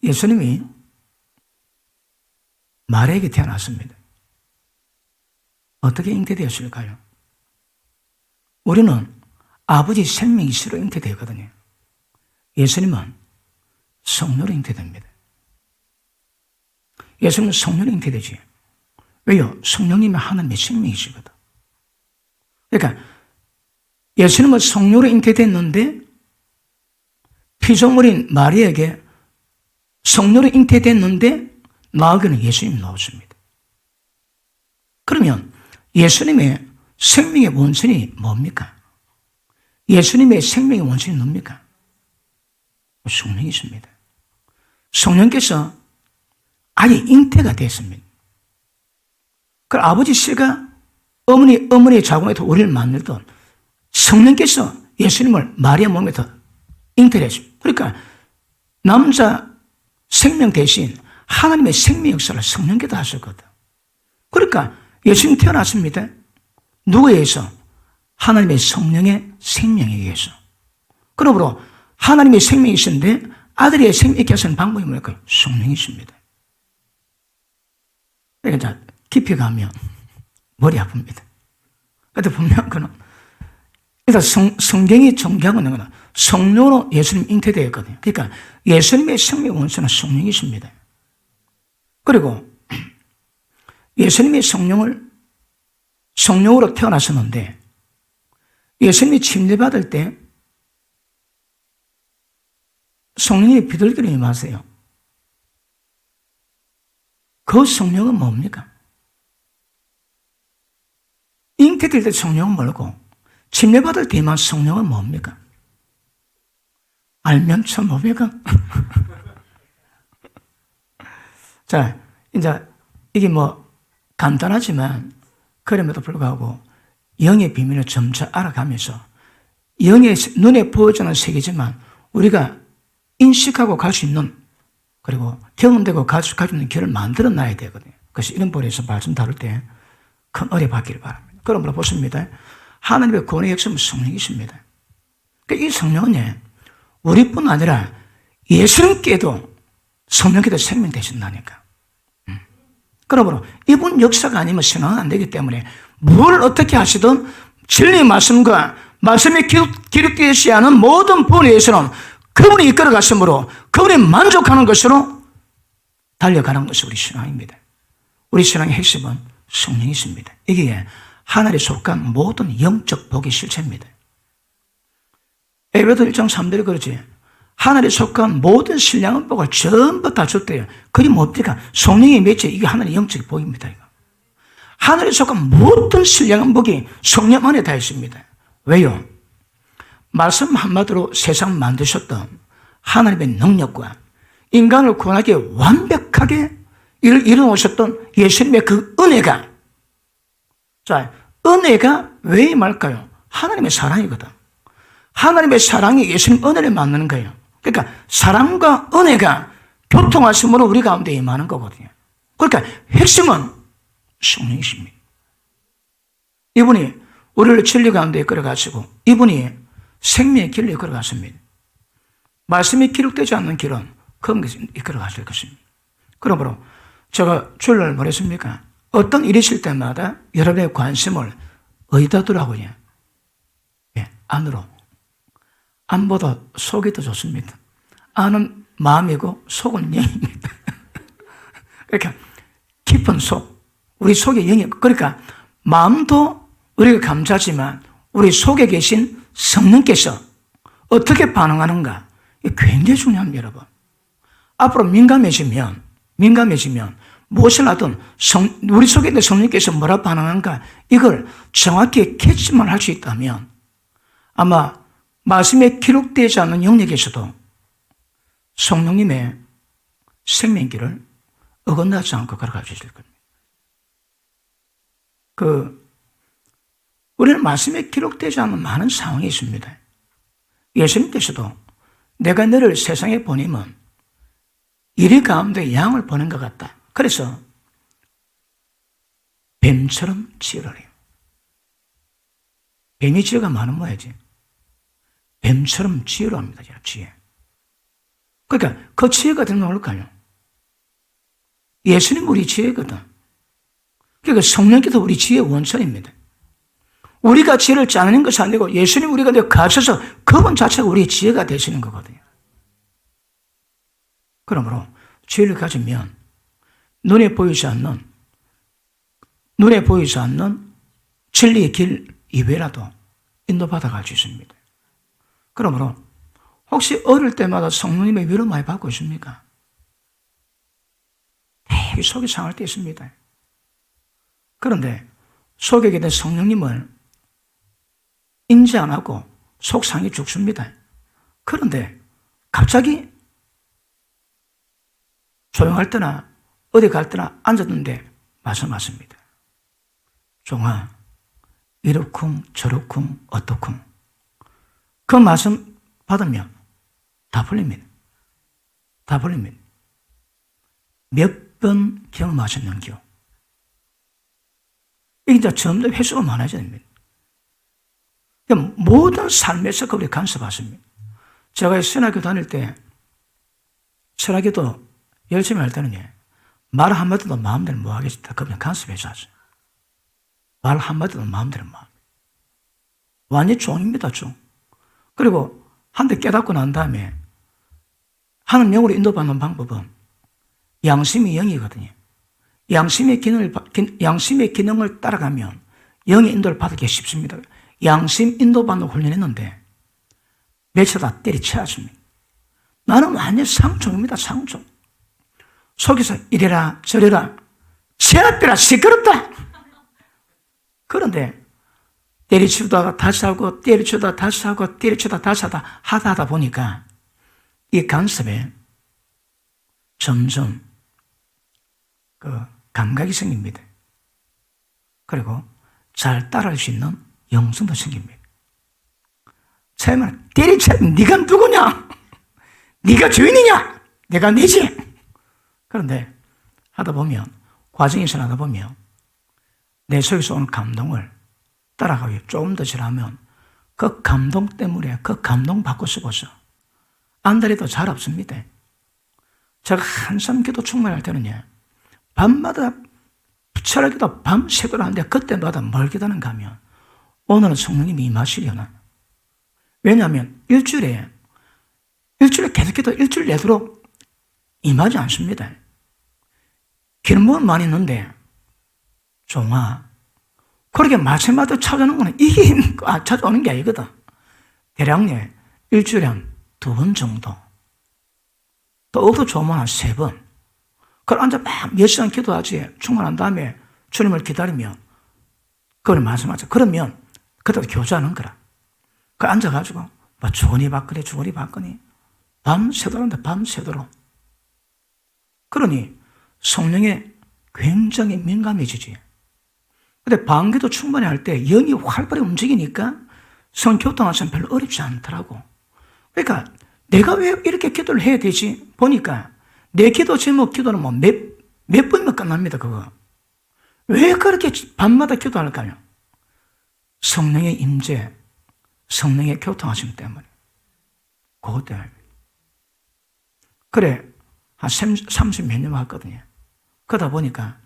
예수님이 마리아에게 태어났습니다. 어떻게 잉태되었을까요? 우리는 아버지 생명이 씨로 잉태되거든요. 예수님은 성령으로 잉태됩니다. 예수님은 성령으로 잉태되지. 왜요? 성령님이 하나님의 생명이시거든. 그러니까 예수님은 성령으로 잉태됐는데 피조물인 마리아에게 성령으로 잉태됐는데 나에게는 예수님이 나왔습니다. 그러면 예수님의 생명의 원천이 뭡니까? 예수님의 생명의 원천이 뭡니까? 성령이십니다. 성령께서 아예 잉태가 됐습니다. 그 아버지 씨가 어머니의 자궁에서 우리를 만들던 성령께서 예수님을 마리아 몸에서 잉태를 했습니다. 그러니까 남자 생명 대신 하나님의 생명 역사를 성령께서 하셨거든. 그러니까 예수님 태어났습니다. 누구에 의해서? 하나님의 성령의 생명에 의해서. 그러므로 하나님의 생명이신데 아들의 생명 있게 하시는 방법이 뭘까요? 성령이십니다. 그러니까 깊이 가면 머리 아픕니다. 그런데 분명한 거는 일단 성경이 정교하고 있는 거는 성령으로 예수님 잉태되었거든요. 그러니까 예수님의 생명 원천은 성령이십니다. 그리고 예수님의 성령으로 태어나셨는데 예수님이 침례받을 때 성령이 비둘기로 임하세요. 그 성령은 뭡니까? 잉태될 때 성령은 뭐고 침례받을 때 임한 성령은 뭡니까? 알면 1,500원. 자, 이제 이게 뭐 간단하지만 그럼에도 불구하고 영의 비밀을 점차 알아가면서 영의 눈에 보여주는 세계지만 우리가 인식하고 갈 수 있는 그리고 경험되고 갈 수 있는 길을 만들어 놔야 되거든요. 그래서 이런 본에서 말씀 다룰 때 큰 은혜 받기를 바랍니다. 그러므로 보십니다. 하나님의 구원의 역사는 성령이십니다. 그러니까 이 성령은 우리뿐 아니라 예수님께도 성령께도 생명 되신다니까. 그러므로 이분 역사가 아니면 신앙은 안 되기 때문에 뭘 어떻게 하시든 진리의 말씀과 말씀이 기록되지 않은 모든 부분에 대해서는 그분이 이끌어 가심으로 그분이 만족하는 것으로 달려가는 것이 우리 신앙입니다. 우리 신앙의 핵심은 성령이십니다. 이게 하늘에 속한 모든 영적 복의 실체입니다. 에베소 1장 3절에 그러지. 하늘에 속한 모든 신령한 복을 전부 다 줬대요. 그게 뭡니까? 성령의 매체, 이게 하늘의 영적 복입니다. 이거. 하늘에 속한 모든 신령한 복이 성령 안에 다 있습니다. 왜요? 말씀 한마디로 세상 만드셨던 하나님의 능력과 인간을 구원하기 완벽하게 이를 이루어오셨던 예수님의 그 은혜가, 자, 은혜가 왜 말까요? 하나님의 사랑이거든. 하나님의 사랑이 예수님 은혜를 만드는 거예요. 그러니까 사랑과 은혜가 교통하심으로 우리 가운데 임하는 거거든요. 그러니까 핵심은 성령이십니다. 이분이 우리를 진리 가운데 이끌어가시고 이분이 생명의 길로 이끌어갔습니다. 말씀이 기록되지 않는 길은 그런 것을 이끌어가실 것입니다. 그러므로 제가 주일날 뭐랬습니까? 어떤 일이 있을 때마다 여러분의 관심을 어디다 두라고요? 예, 안으로. 안보다 속이 더 좋습니다. 안은 마음이고 속은 영입니다. 그러니까 깊은 속, 우리 속에 영이, 그러니까 마음도 우리가 감사하지만 우리 속에 계신 성령께서 어떻게 반응하는가, 이게 굉장히 중요합니다, 여러분. 앞으로 민감해지면 무엇을 하든 우리 속에 있는 성령께서 뭐라 반응하는가, 이걸 정확히 캐치만 할 수 있다면 아마 말씀에 기록되지 않는 영역에서도 성령님의 생명길을 어긋나지 않고 걸어갈 수 있을 겁니다. 우리는 말씀에 기록되지 않는 많은 상황이 있습니다. 예수님께서도 내가 너를 세상에 보내면 이리 가운데 양을 보낸 것 같다. 그래서 뱀처럼 지으라 해요. 뱀이 지혜가 많은 모양이지. 뱀처럼 지혜로 합니다. 지혜. 그러니까 그 지혜가 되는 건 뭘까요? 예수님 우리 지혜거든. 그러니까 성령께서 우리 지혜의 원천입니다. 우리가 지혜를 짜내는 것이 아니고 예수님 우리가 가르쳐서 그분 자체가 우리의 지혜가 되시는 거거든요. 그러므로 지혜를 가지면 눈에 보이지 않는 진리의 길 이외라도 인도받아 갈 수 있습니다. 그러므로 혹시 어릴 때마다 성령님의 위로 많이 받고 있습니까? 되게 속이 상할 때 있습니다. 그런데 속에 계신 성령님을 인지 안 하고 속상이 죽습니다. 그런데 갑자기 조용할 때나 어디 갈 때나 앉았는데 말씀하십니다. 종아, 이렇쿵 저렇쿵 어떻쿵. 그 말씀 받으면 다 풀립니다. 다 풀립니다. 몇 번 경험하셨는겨? 이게 이제 점점 횟수가 많아져야 됩니다. 모든 삶에서 그걸 간섭하십니다. 제가 신학교 다닐 때, 신학교도 열심히 할 때는 말 한마디도 마음대로 못 하겠다. 그냥 간섭해 줬어요. 말 한마디도 마음대로 못 합니다. 완전히 종입니다, 종. 그리고 한 대 깨닫고 난 다음에 하는 영으로 인도받는 방법은 양심이 영이거든요. 양심의 기능을 따라가면 영의 인도를 받기 쉽습니다. 양심 인도받는 훈련했는데 며칠 다 때리쳐야습니다. 나는 완전 상종입니다. 상종. 속에서 이래라 저래라 치아빼라 시끄럽다. 그런데 때리치다가 다시 하고 때리치다 다시 하고 때리치다 다시 하다 보니까 이 간섭에 점점 감각이 생깁니다. 그리고 잘 따라할 수 있는 영성도 생깁니다. 처음에는 때리쳐, 네가 누구냐? 네가 주인이냐? 내가 내지? 그런데 하다 보면, 과정에서 하다 보면 내 속에서 오는 감동을 따라가기 조금 더 지나면 그 감동 때문에 그 감동 받고 싶어서 안달이 잘 없습니다. 제가 한참 기도 충만할 때는요, 밤마다 철학기도 밤새도록 하는데 그때마다 뭘 기도하는가 하면 오늘은 성령님이 임하시려나. 왜냐하면 일주일에 계속해도 일주일 내도록 임하지 않습니다. 기름부은 많이 있는데 종아 그렇게 마침마다 찾아오는 거는 이게 찾아오는 게 아니거든. 대략 일주일에 한 2번 정도, 또 어도 좋으면 한 3번. 그걸 앉아 막 몇 시간 기도하지. 충만한 다음에 주님을 기다리며 그걸 말씀하죠. 그러면 그때도 교제하는 거라. 그 앉아가지고 뭐 주거니 받거니 밤새도록 하는데 밤새도록. 그러니 성령에 굉장히 민감해지지. 근데 방기도 충분히 할 때 영이 활발히 움직이니까 성교통하시면 별로 어렵지 않더라고. 그러니까 내가 왜 이렇게 기도를 해야 되지? 보니까 내 기도 제목 기도는 뭐 몇 번이면 끝납니다, 그거. 왜 그렇게 밤마다 기도할까요? 성령의 임재, 성령의 교통하심 때문에. 그것 때문에. 그래, 한 30 몇 년 왔거든요. 그러다 보니까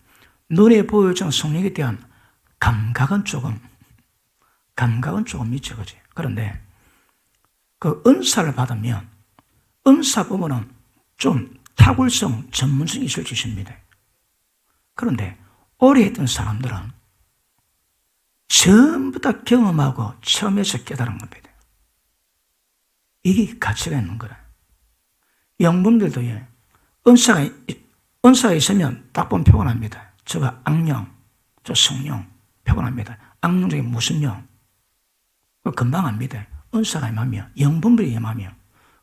눈에 보여주는 성령에 대한 감각은 조금 있죠, 그지? 그런데 그 은사를 받으면 은사 부분은 좀 탁월성, 전문성이 있을 수 있습니다. 그런데 오래 했던 사람들은 전부 다 경험하고 처음에서 깨달은 겁니다. 이게 가치가 있는 거라. 영분들도 은사가 있으면 딱 보면 표현합니다. 저가 악령, 저 성령 표현합니다. 악령 중에 무슨 영? 금방 압니다. 은사가 임하며 영분들이 임하며.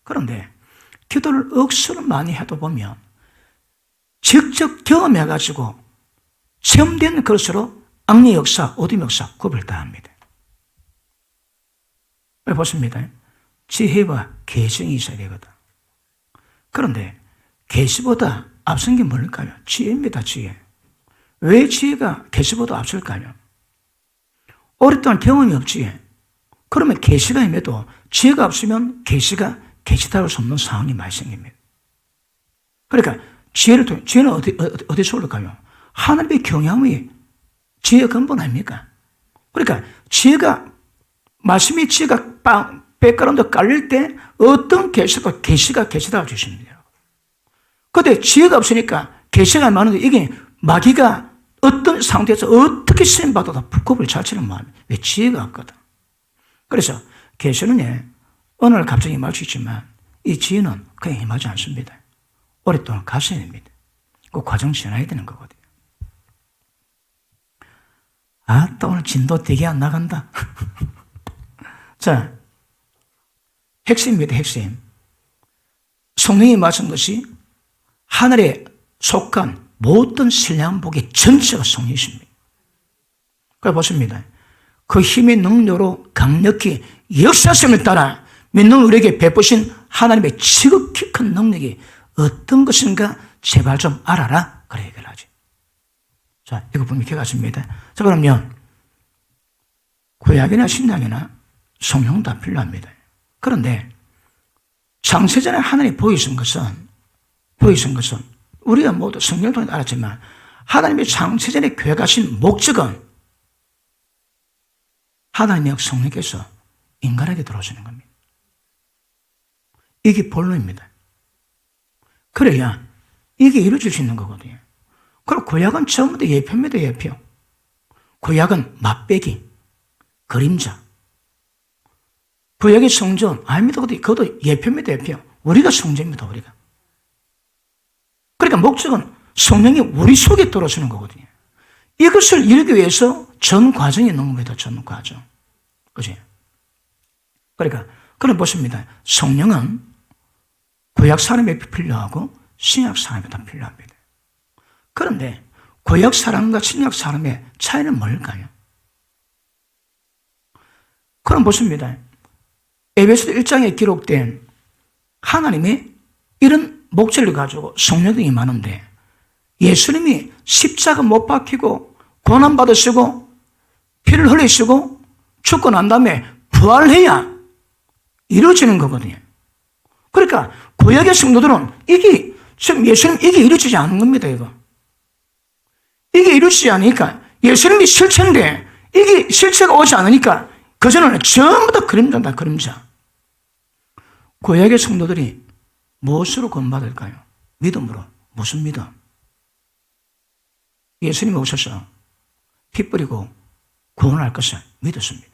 그런데 기도를 억수로 많이 해도 보면 직접 경험해가지고 체험된 것으로 악의 역사, 어둠의 역사 구별 다 합니다. 보십니다. 지혜와 계성이 있어야 되거든. 그런데 계시보다 앞선 게 뭘까요? 지혜입니다. 지혜. 왜 지혜가 계시보다 앞설까요? 오랫동안 경험이 없지. 그러면 계시가 임해도 지혜가 없으면 계시가 계시다고 수 없는 상황이 많이 생깁니다. 그러니까 지혜는 어디서 올라가요? 하나님의 경향이 지혜의 근본 아닙니까? 그러니까 말씀이 지혜가 백그라운드 깔릴 때 어떤 계시가 계시다고 주십니다. 그런데 지혜가 없으니까 계시가 많은데 이게 마귀가 어떤 상태에서 어떻게 쓰임받아도 불법을 자체는 마음이 왜 지혜가 없거든. 그래서 계시는 어느 날 갑자기 임할 수 있지만 이 지혜는 그냥 임하지 않습니다. 오랫동안 가셔야 됩니다. 그 과정 지나야 되는 거거든요. 또 오늘 진도 되게 안 나간다. 자, 핵심입니다. 핵심. 성령이 말씀 것이 하늘에 속한 모든 신랑복의 전체가 성령이십니다. 그래 보십니다. 그 힘의 능력으로 강력히 역사성을 따라 믿는 우리에게 베푸신 하나님의 지극히 큰 능력이 어떤 것인가 제발 좀 알아라. 그래 얘기를 하지. 자, 이거 분명히 기억하십니다. 자, 그러면 구약이나 신약이나 성령 다 필요합니다. 그런데 창세전에 하나님이 보이신 것은 우리가 모두 성경을 통해 알았지만 하나님의 창세전에 계획하신 목적은 하나님의 성령께서 인간에게 들어오시는 겁니다. 이게 본론입니다. 그래야 이게 이루어질 수 있는 거거든요. 그리고 구약은 처음부터 예표입니다. 예표. 구약은 맛배기, 그림자. 구약의 성전 아닙니다. 그것도 예표입니다. 예표. 우리가 성전입니다. 우리가. 그러니까 목적은 성령이 우리 속에 들어오시는 거거든요. 이것을 이루기 위해서 전 과정이 있는 겁니다. 전 과정. 그지? 그러니까, 그럼 보십니다. 성령은 구약 사람에 필요하고 신약 사람에 다 필요합니다. 그런데 구약 사람과 신약 사람의 차이는 뭘까요? 그럼 보십니다. 에베소 1장에 기록된 하나님이 이런 목적을 가지고 성령이 많은데 예수님이 십자가 못 박히고 고난받으시고 피를 흘리시고 죽고 난 다음에 부활해야 이루어지는 거거든요. 그러니까 구약의 성도들은 지금 예수님 이게 이루어지지 않은 겁니다. 이게 이루어지지 않으니까 예수님이 실체인데 이게 실체가 오지 않으니까 그전에는 전부 다 그림자다. 그림자. 구약의 성도들이 무엇으로 구원받을까요? 믿음으로. 무슨 믿음? 예수님이 오셔서 피 뿌리고 구원할 것을 믿었습니다.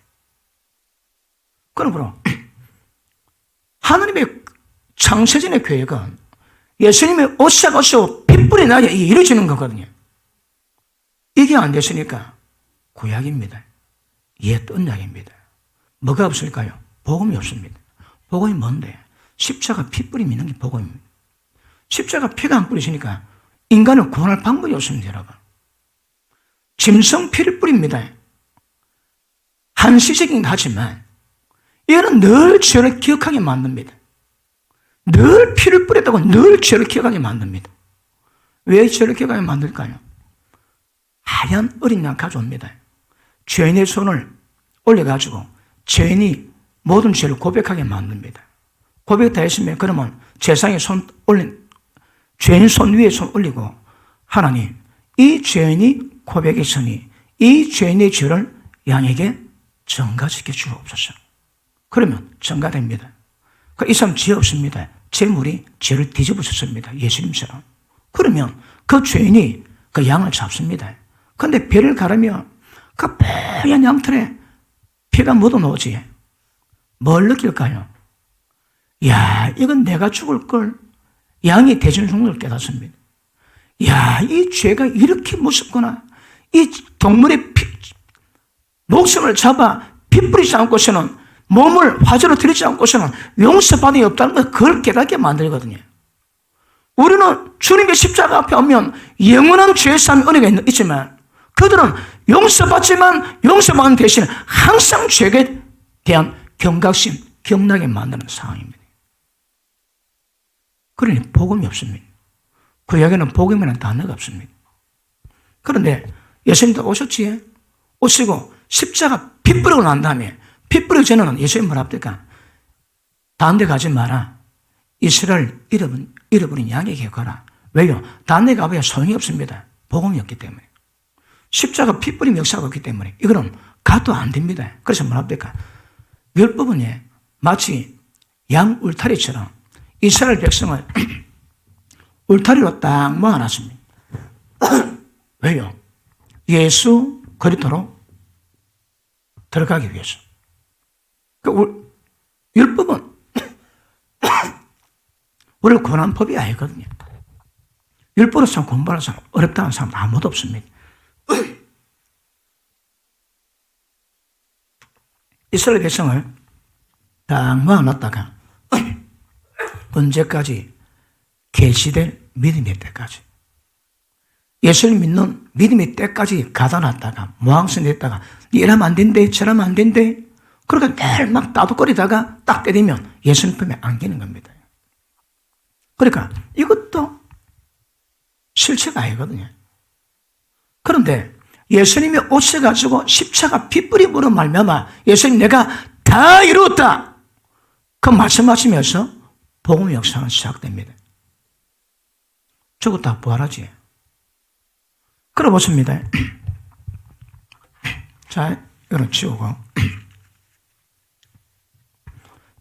그러므로 하나님의 창세전의 계획은 예수님이 오셔서 피 뿌리나야 이루어지는 거거든요. 이게 안 됐으니까 구약입니다. 옛 언약입니다. 뭐가 없을까요? 복음이 없습니다. 복음이 뭔데? 십자가 피 뿌리 믿는 게 복음입니다. 십자가 피가 안 뿌리시니까 인간을 구원할 방법이 없습니다. 여러분. 짐승 피를 뿌립니다. 한시적이긴 하지만 이거는 늘 죄를 기억하게 만듭니다. 늘 피를 뿌렸다고 늘 죄를 기억하게 만듭니다. 왜 죄를 기억하게 만들까요? 하얀 어린 양 가져옵니다. 죄인의 손을 올려가지고 죄인이 모든 죄를 고백하게 만듭니다. 고백 다 했으면 그러면 제상에 손 올린 죄인 손 위에 손 올리고 하나님 이 죄인이 고백했으니 이 죄인의 죄를 양에게 전가시켜 주옵소서. 그러면 전가됩니다. 이 사람 죄 없습니다. 재물이 죄를 뒤집어졌습니다. 예수님처럼. 그러면 그 죄인이 그 양을 잡습니다. 그런데 배를 가르면 그 뽀얀 양털에 피가 묻어나오지. 뭘 느낄까요? 야, 이건 내가 죽을 걸. 양이 대진성을 깨닫습니다. 야, 이 죄가 이렇게 무섭구나. 이 동물의 목숨을 잡아 피 뿌리지 않고서는 몸을 화재로 들이지 않고서는 용서받음이 없다는 걸 그걸 깨닫게 만들거든요. 우리는 주님의 십자가 앞에 오면 영원한 죄사함의 은혜가 있지만 그들은 용서받지만 용서받는 대신 항상 죄에 대한 경각심, 기억나게 만드는 상황입니다. 그러니 복음이 없습니다. 구약에는 복음이라는 단어가 없습니다. 그런데 예수님도 오셨지? 오시고 십자가 피 뿌리고 난 다음에 피 뿌리기 전에는 예수님 뭐라 합니까? 다른 데 가지 마라. 이스라엘 잃어버린 양에게 가라. 왜요? 다른 데 가봐야 소용이 없습니다. 복음이 없기 때문에. 십자가 피 뿌림 역사가 없기 때문에 이거는 가도 안 됩니다. 그래서 뭐라 합니까? 율법은 마치 양 울타리처럼 이스라엘 백성을 울타리로 딱 모아놨습니다. 왜요? 예수 그리스도로 들어가기 위해서. 율법은 우리를 권한 법이 아니거든요. 율법으로서 공부하는 사람, 어렵다는 사람 아무도 없습니다. 이스라엘 백성을 딱 모아놨다가 언제까지? 계시될 믿음의 때까지. 예수를 믿는 믿음의 때까지 가다 놨다가 모항성 됐다가 이러면 안 된대, 저러면 안 된대. 그러니까 매일 막 따둑거리다가 딱 때리면 예수님 품에 안기는 겁니다. 그러니까 이것도 실체가 아니거든요. 그런데 예수님이 오셔가지고 십자가 피 뿌림으로 말미암아 예수님 내가 다 이루었다. 그 말씀하시면서 복음의 역사는 시작됩니다. 저거 다 부활하지. 그래 보십니다. 자, 이거는 치우고.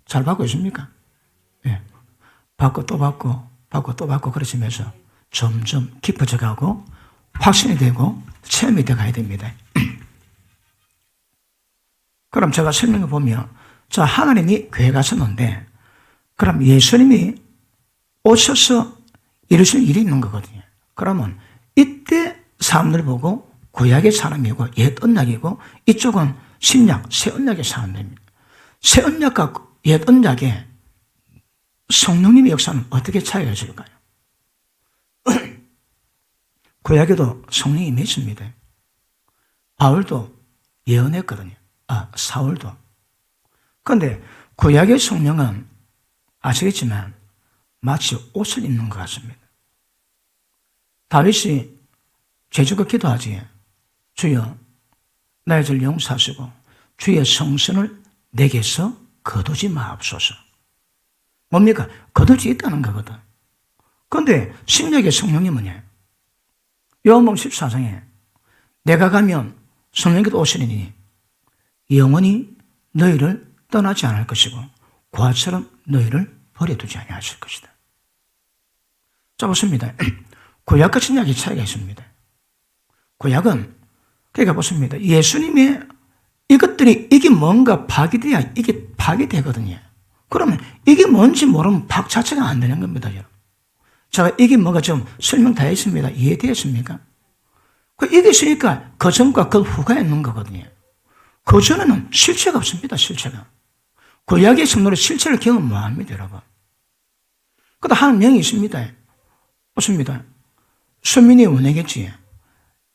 잘 받고 있습니까? 예. 받고 또 받고, 받고 또 받고 그러시면서 점점 깊어져 가고 확신이 되고 체험이 돼 가야 됩니다. 그럼 제가 설명해 보면, 자, 하나님이 교회 가셨는데, 그럼 예수님이 오셔서 이루실 일이 있는 거거든요. 그러면 이때 사람들 보고 구약의 사람이고 옛 언약이고 이쪽은 신약, 새 언약의 사람들입니다. 새 언약과 옛 언약의 성령님의 역사는 어떻게 차이가 있을까요? 구약에도 성령이 임했습니다. 바울도 예언했거든요. 사울도. 그런데 구약의 성령은 아시겠지만 마치 옷을 입는 것 같습니다. 다윗이 죄주가 기도하지. 주여 나의 죄를 용서하시고 주의 성전을 내게서 거두지 마옵소서. 뭡니까? 거둘 수 있다는 거거든. 그런데 신약의 성령님은 요한복음 14장에 내가 가면 성령께서 오시리니 영원히 너희를 떠나지 않을 것이고 고아처럼 너희를 버려두지 아니하실 것이다. 자, 보십니다. 구약과 신약의 차이가 있습니다. 구약은 그러니까 보십니다. 예수님의 이것들이 이게 뭔가 파괴돼야 이게 파괴되거든요. 그러면 이게 뭔지 모르면 박 자체가 안 되는 겁니다. 여러분. 제가 이게 뭐가 좀 설명 다 했습니다. 이해되었습니까? 이게 있으니까 그 전과 그 후가 있는 거거든요. 그 전에는 실체가 없습니다. 실체가. 구약의 성도는 실체를 경험 못합니다. 여러분. 그러다 한 명이 있습니다. 없습니다. 수민이 원하겠지.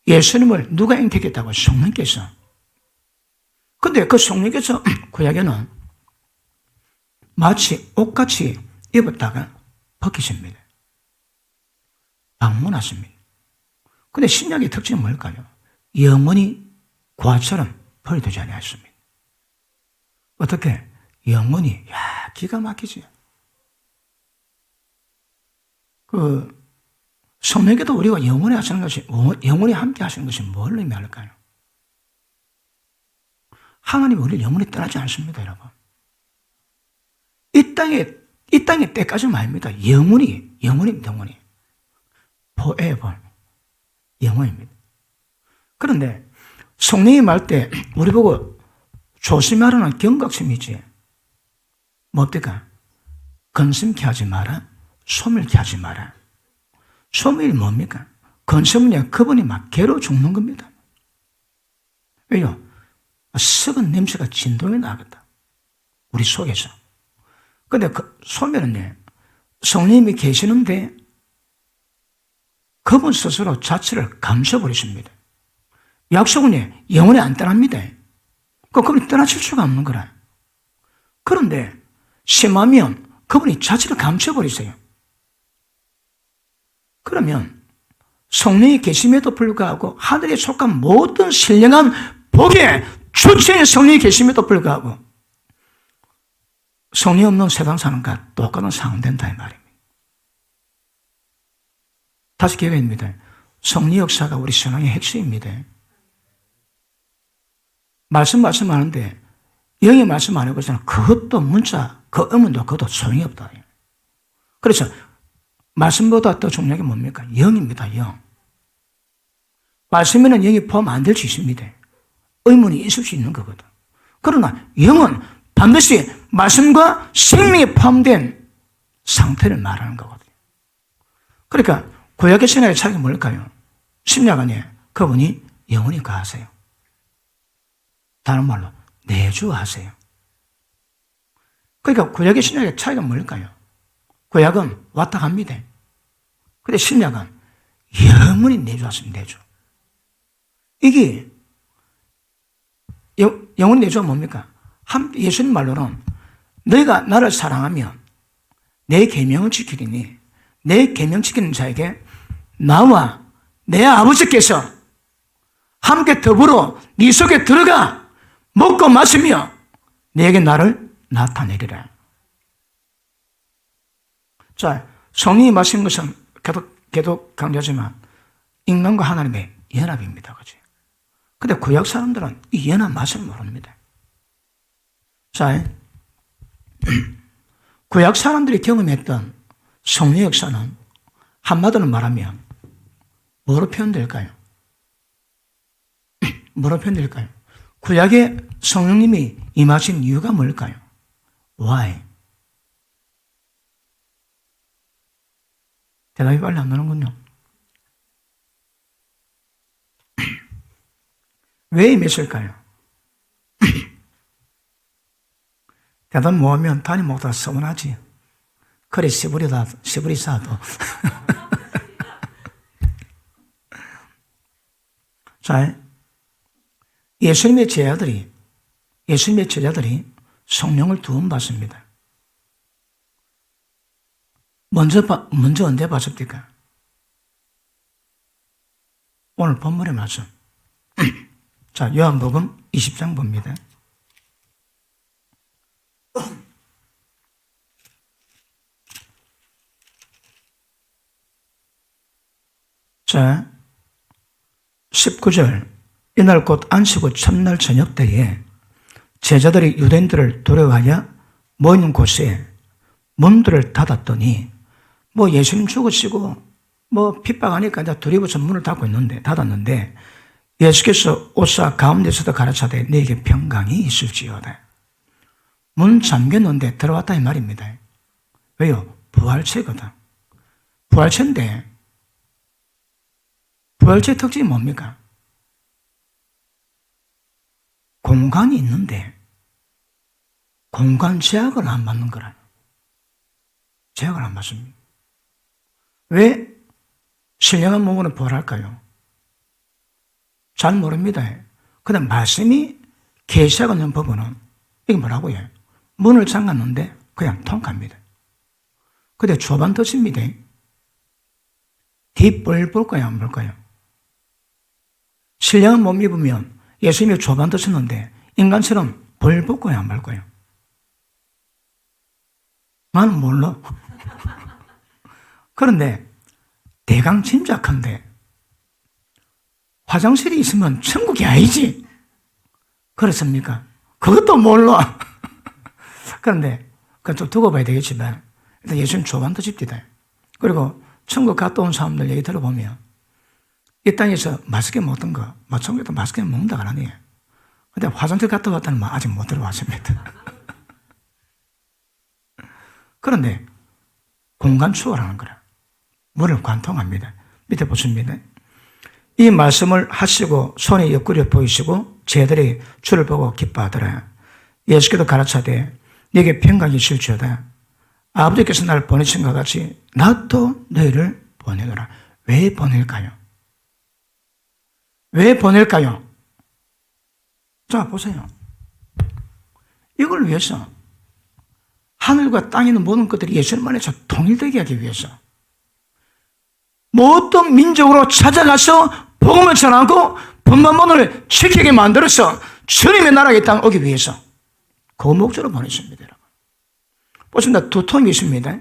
예수님을 누가 인택했다고? 성령께서. 근데 그 성령께서 구약에는 마치 옷같이 입었다가 벗기십니다. 방문하십니다. 근데 신약의 특징은 뭘까요? 영원히 고아처럼 버려두지 아니하십니다. 어떻게? 영원히, 기가 막히지. 성령께도 우리가 영원히 하시는 것이, 영원히 함께 하시는 것이 뭘 의미할까요? 하나님이 우리를 영원히 떠나지 않습니다, 여러분. 이 땅의 때까지는 아닙니다. 영원히. forever. 영원입니다. 그런데 성령이 말 때 우리 보고 조심하라는 경각심이지. 뭡니까? 근심케 하지 마라. 소멸케 하지 마라. 소멸이 뭡니까? 근심은 그분이 막 괴로워 죽는 겁니다. 왜요? 썩은 냄새가 진동이 나거든. 우리 속에서. 근데 그 소멸은 성령님이 계시는데 그분 스스로 자체를 감춰버리십니다. 약속은 영원히 안 떠납니다. 그분이 떠나칠 수가 없는 거라. 그런데 심하면 그분이 자체를 감춰버리세요. 그러면 성령이 계심에도 불구하고 하늘에 속한 모든 신령한 복의 주체인 성령이 계심에도 불구하고 성령 없는 세상 사는 것과 똑같은 상황 된다 이 말입니다. 다시 기회입니다. 성령 역사가 우리 신앙의 핵심입니다. 말씀하는데 영이 말씀 안 해보잖아. 그것도 문자, 그 의문도 그것도 소용이 없다. 그래서 말씀보다 더 중요한 게 뭡니까? 영입니다. 영. 말씀에는 영이 포함 안 될 수 있습니다. 의문이 있을 수 있는 거거든. 그러나 영은 반드시 말씀과 생명이 포함된 상태를 말하는 거거든요. 그러니까 구약의 신약의 차이가 뭘까요? 신약 안에 그분이 영원히 가하세요. 다른 말로 내주하세요. 그러니까 구약의 신약의 차이가 뭘까요? 구약은 왔다 갑니다. 근데 신약은 영원히 내주하십니다. 내주. 이게 영원히 내주가 뭡니까? 예수님 말로는 너희가 나를 사랑하면 내 계명을 지키리니 내 계명 지키는 자에게 나와 내 아버지께서 함께 더불어 네 속에 들어가 먹고 마시며 내게 나를 나타내리라. 자, 성령이 마신 것은 계속 강조하지만 인간과 하나님의 연합입니다. 그죠? 근데 구약 사람들은 이 연합 맛을 모릅니다. 자, 구약 사람들이 경험했던 성령 역사는 한마디로 말하면 뭐로 표현될까요? 뭐로 표현될까요? 구약에 성령님이 임하신 이유가 뭘까요? Why? 대답이 빨리 안 나는군요. 왜 임했을까요? 대답 뭐하면 담임 목사가 서운하지. 그래 시부리 싸도. 자, 예수님의 제자들이 성령을 두 번 받습니다. 먼저 언제 받습니까? 오늘 본문의 말씀. 자, 요한복음 20장 봅니다. 자, 19절. 이날 곧 안식 후 첫날 저녁 때에 제자들이 유대인들을 두려워하여 모이는 곳에 문들을 닫았더니 예수님 죽으시고 핍박하니까 이제 두려워서 문을 닫았는데 예수께서 오사 가운데서도 가르쳐되 너에게 평강이 있을지어다. 문 잠겼는데 들어왔다 이 말입니다. 왜요? 부활체거든. 부활체인데 부활체 특징이 뭡니까? 공간이 있는데 공간 제약을 안 받는 거라요. 제약을 안 받습니다. 왜 신령한 몸으로 부활할까요? 잘 모릅니다. 그런데 말씀이 계시하는 부분은 이게 뭐라고 해요? 문을 잠갔는데 그냥 통합니다. 근데 초반 터집니다. 뒷볼 볼까요? 안 볼까요? 신령한 몸 입으면 예수님이 초반 터쳤는데 인간처럼 벌 볼까요? 안 볼까요? 나는 몰라. 그런데 대강 짐작한데 화장실이 있으면 천국이 아니지. 그렇습니까? 그것도 몰라. 그런데 그건 좀 두고 봐야 되겠지만 일단 예수님 초반 터집니다. 그리고 천국 갔다 온 사람들 얘기 들어보면 이 땅에서 맛있게 먹던 거 천국에도 맛있게 먹는다고 안 하네요. 근데 화장실 갔다 왔다는 말 아직 못 들어봤습니다. 그런데 공간 추월하는 거라. 물을 관통합니다. 밑에 보십니다. 이 말씀을 하시고 손에 옆구리를 보이시고 제들이 주를 보고 기뻐하더라. 예수께서 가르쳐되 네게 평강이 있을지어다. 아버지께서 나를 보내신 것 같이 나도 너희를 보내노라. 왜 보낼까요? 왜 보낼까요? 자, 보세요. 이걸 위해서 하늘과 땅에 있는 모든 것들이 예수님 안에서 통일되게 하기 위해서 모든 민족으로 찾아가서 복음을 전하고 법만문을 지키게 만들어서 주님의 나라에 땅 오기 위해서 그 목적으로 보냈습니다. 여러분. 보십니다. 두 통이 있습니다.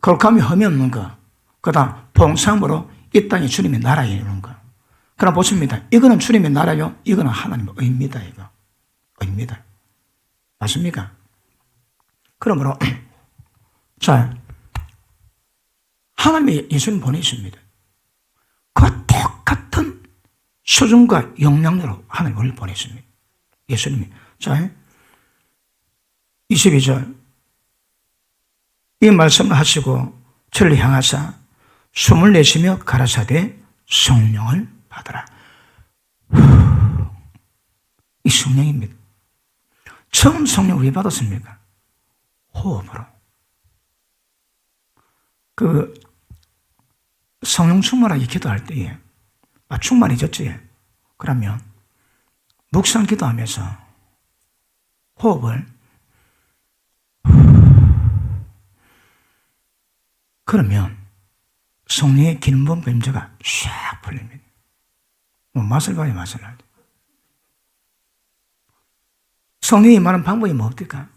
거룩함이 흠이 없는 거, 그 다음 봉상으로 이 땅이 주님의 나라에 이르는 거. 그럼 보십니다. 이거는 주님의 나라요, 이거는 하나님의 의입니다. 이거 의입니다. 맞습니까? 그러므로 자, 하나님이 예수님 보내십니다. 그 똑같은 수준과 역량으로 하나님을 보냈습니다. 예수님이. 자, 22절. 이 말씀을 하시고 저를 향하사 숨을 내쉬며 가라사대 성령을 받으라. 이 성령입니다. 처음 성령을 왜 받았습니까? 호흡으로. 그 성령 충만하게 기도할 때에 충만해졌지. 그러면 묵상 기도하면서 호흡을 그러면 성령의 기름부음 범죄가 싹 풀립니다. 맛을 봐야 맛을 알죠. 성령이 임하는 방법이 뭡니까?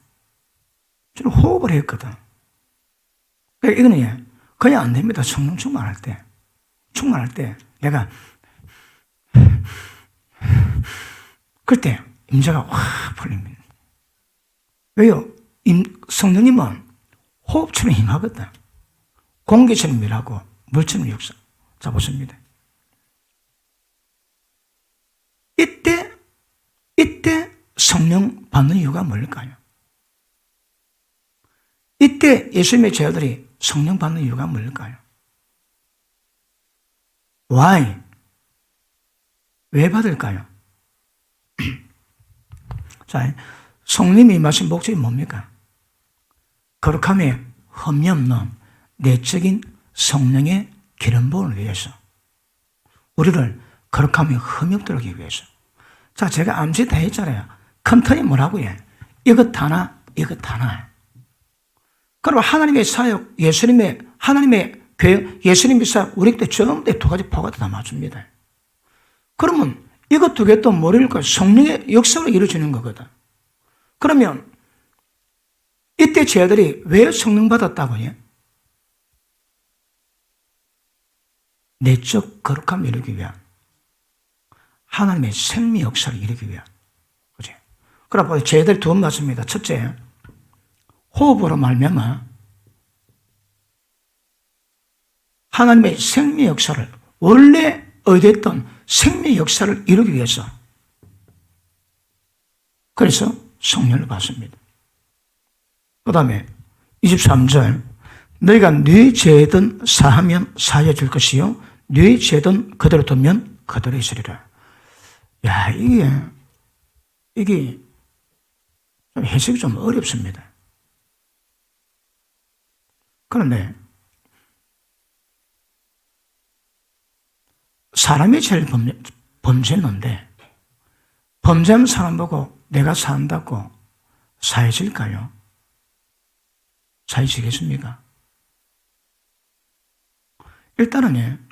저는 호흡을 했거든. 이거는 그냥 안 됩니다. 성령 충만할 때 내가 그때 임재가 확 풀립니다. 왜요? 성령님은 호흡처럼 임하거든. 공기처럼 일하고 물처럼 역사. 자, 보십니다. 이때 성령 받는 이유가 뭘까요? 이때 예수님의 제자들이 성령 받는 이유가 뭘까요? Why? 왜 받을까요? 자, 성령님이 임하신 목적이 뭡니까? 거룩함에 흠이 없는 내적인 성령의 기름부음을 위해서, 우리를 거룩함에 흠이 없도록 하기 위해서. 자, 제가 암시 다 했잖아요. 큰 틀이 뭐라고 해? 이것 하나, 이것 하나. 그럼 하나님의 사역, 하나님의 교회, 예수님의 사역, 우리 때 전부 다 두 가지 포가 다 맞춥니다. 그러면 이것 두 개 또 뭐랄까? 성령의 역사로 이루어지는 거거든. 그러면 이때 제자들이 왜 성령 받았다고 해? 내적 거룩함을 이루기 위한, 하나님의 생명 역사를 이루기 위한. 그지? 그러나 제자들이 두 번 맞습니다. 첫째, 호흡으로 말미암아 하나님의 생명 역사를, 원래 의도했던 생명 역사를 이루기 위해서, 그래서 성령을 받습니다. 그 다음에 23절, 너희가 네 죄든 사하면 사하여 줄 것이요 네 죄든 그대로 두면 그대로 있으리라. 야, 이게 좀 해석이 좀 어렵습니다. 그런데 사람이 제일 범죄했는데 범죄한 사람 보고 내가 산다고 사해질까요? 사해지겠습니까? 일단은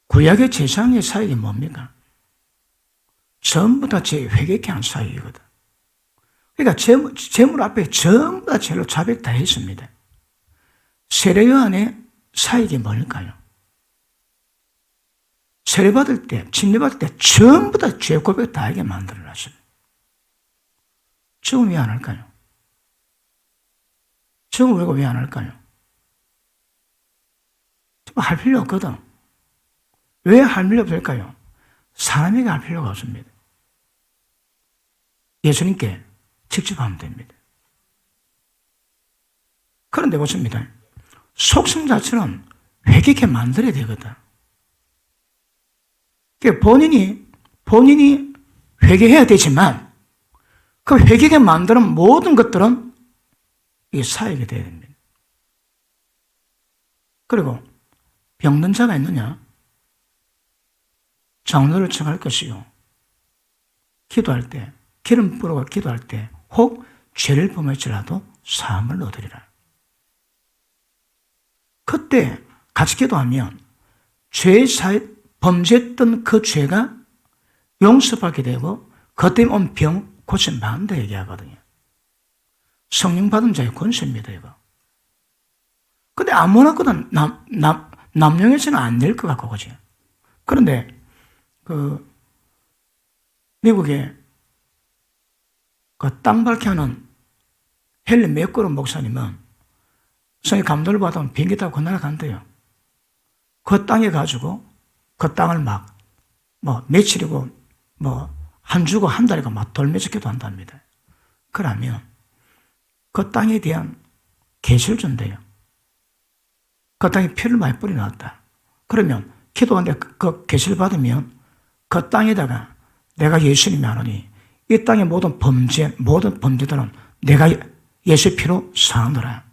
구약의 제사장의 사역이 뭡니까? 전부 다 제 회개케 한 사역이거든. 그러니까 재물 앞에 전부 다 죄로 자백 다 했습니다. 세례요한의 사역이 뭘까요? 세례받을 때, 침례받을 때 전부 다 죄 고백 다 하게 만들어놨습니다. 지금 왜 안 할까요? 지금 왜 안 할까요? 할 필요 없거든. 왜 할 필요 없을까요? 사람에게 할 필요가 없습니다. 예수님께 직접 하면 됩니다. 그런데 보십니다. 속성 자체는 회개케 만들어야 되거든. 본인이 회개해야 되지만 그 회개게 만드는 모든 것들은 이 사역이 되어야 됩니다. 그리고 병든 자가 있느냐? 장로를 청할 것이요. 기도할 때, 기름 뿌리고 기도할 때, 혹 죄를 범할지라도 사함을 얻으리라. 그때 같이 기도하면 범죄했던 그 죄가 용서받게 되고 그 때문에 온 병 고침받는다 얘기하거든요. 성령 받은 자의 권세입니다, 이거. 근데 아무나 그건 남용해서는 안 될 것 같고, 그지? 그런데, 미국에 땅 밝게 하는 헨리 맥거론 목사님은 성의 감동을 받으면 비행기 타고 그 나라 간대요. 그 땅에 가지고 그 땅을 며칠이고 한 주고 한 달이고 돌면서 기도한답니다. 그러면 그 땅에 대한 계시를 준대요. 그 땅에 피를 많이 뿌려놨다. 그러면 기도하는데 그 계시를 받으면 그 땅에다가 내가 예수님이 하노니 이 땅의 모든 범죄들은 내가 예수의 피로 사하노라.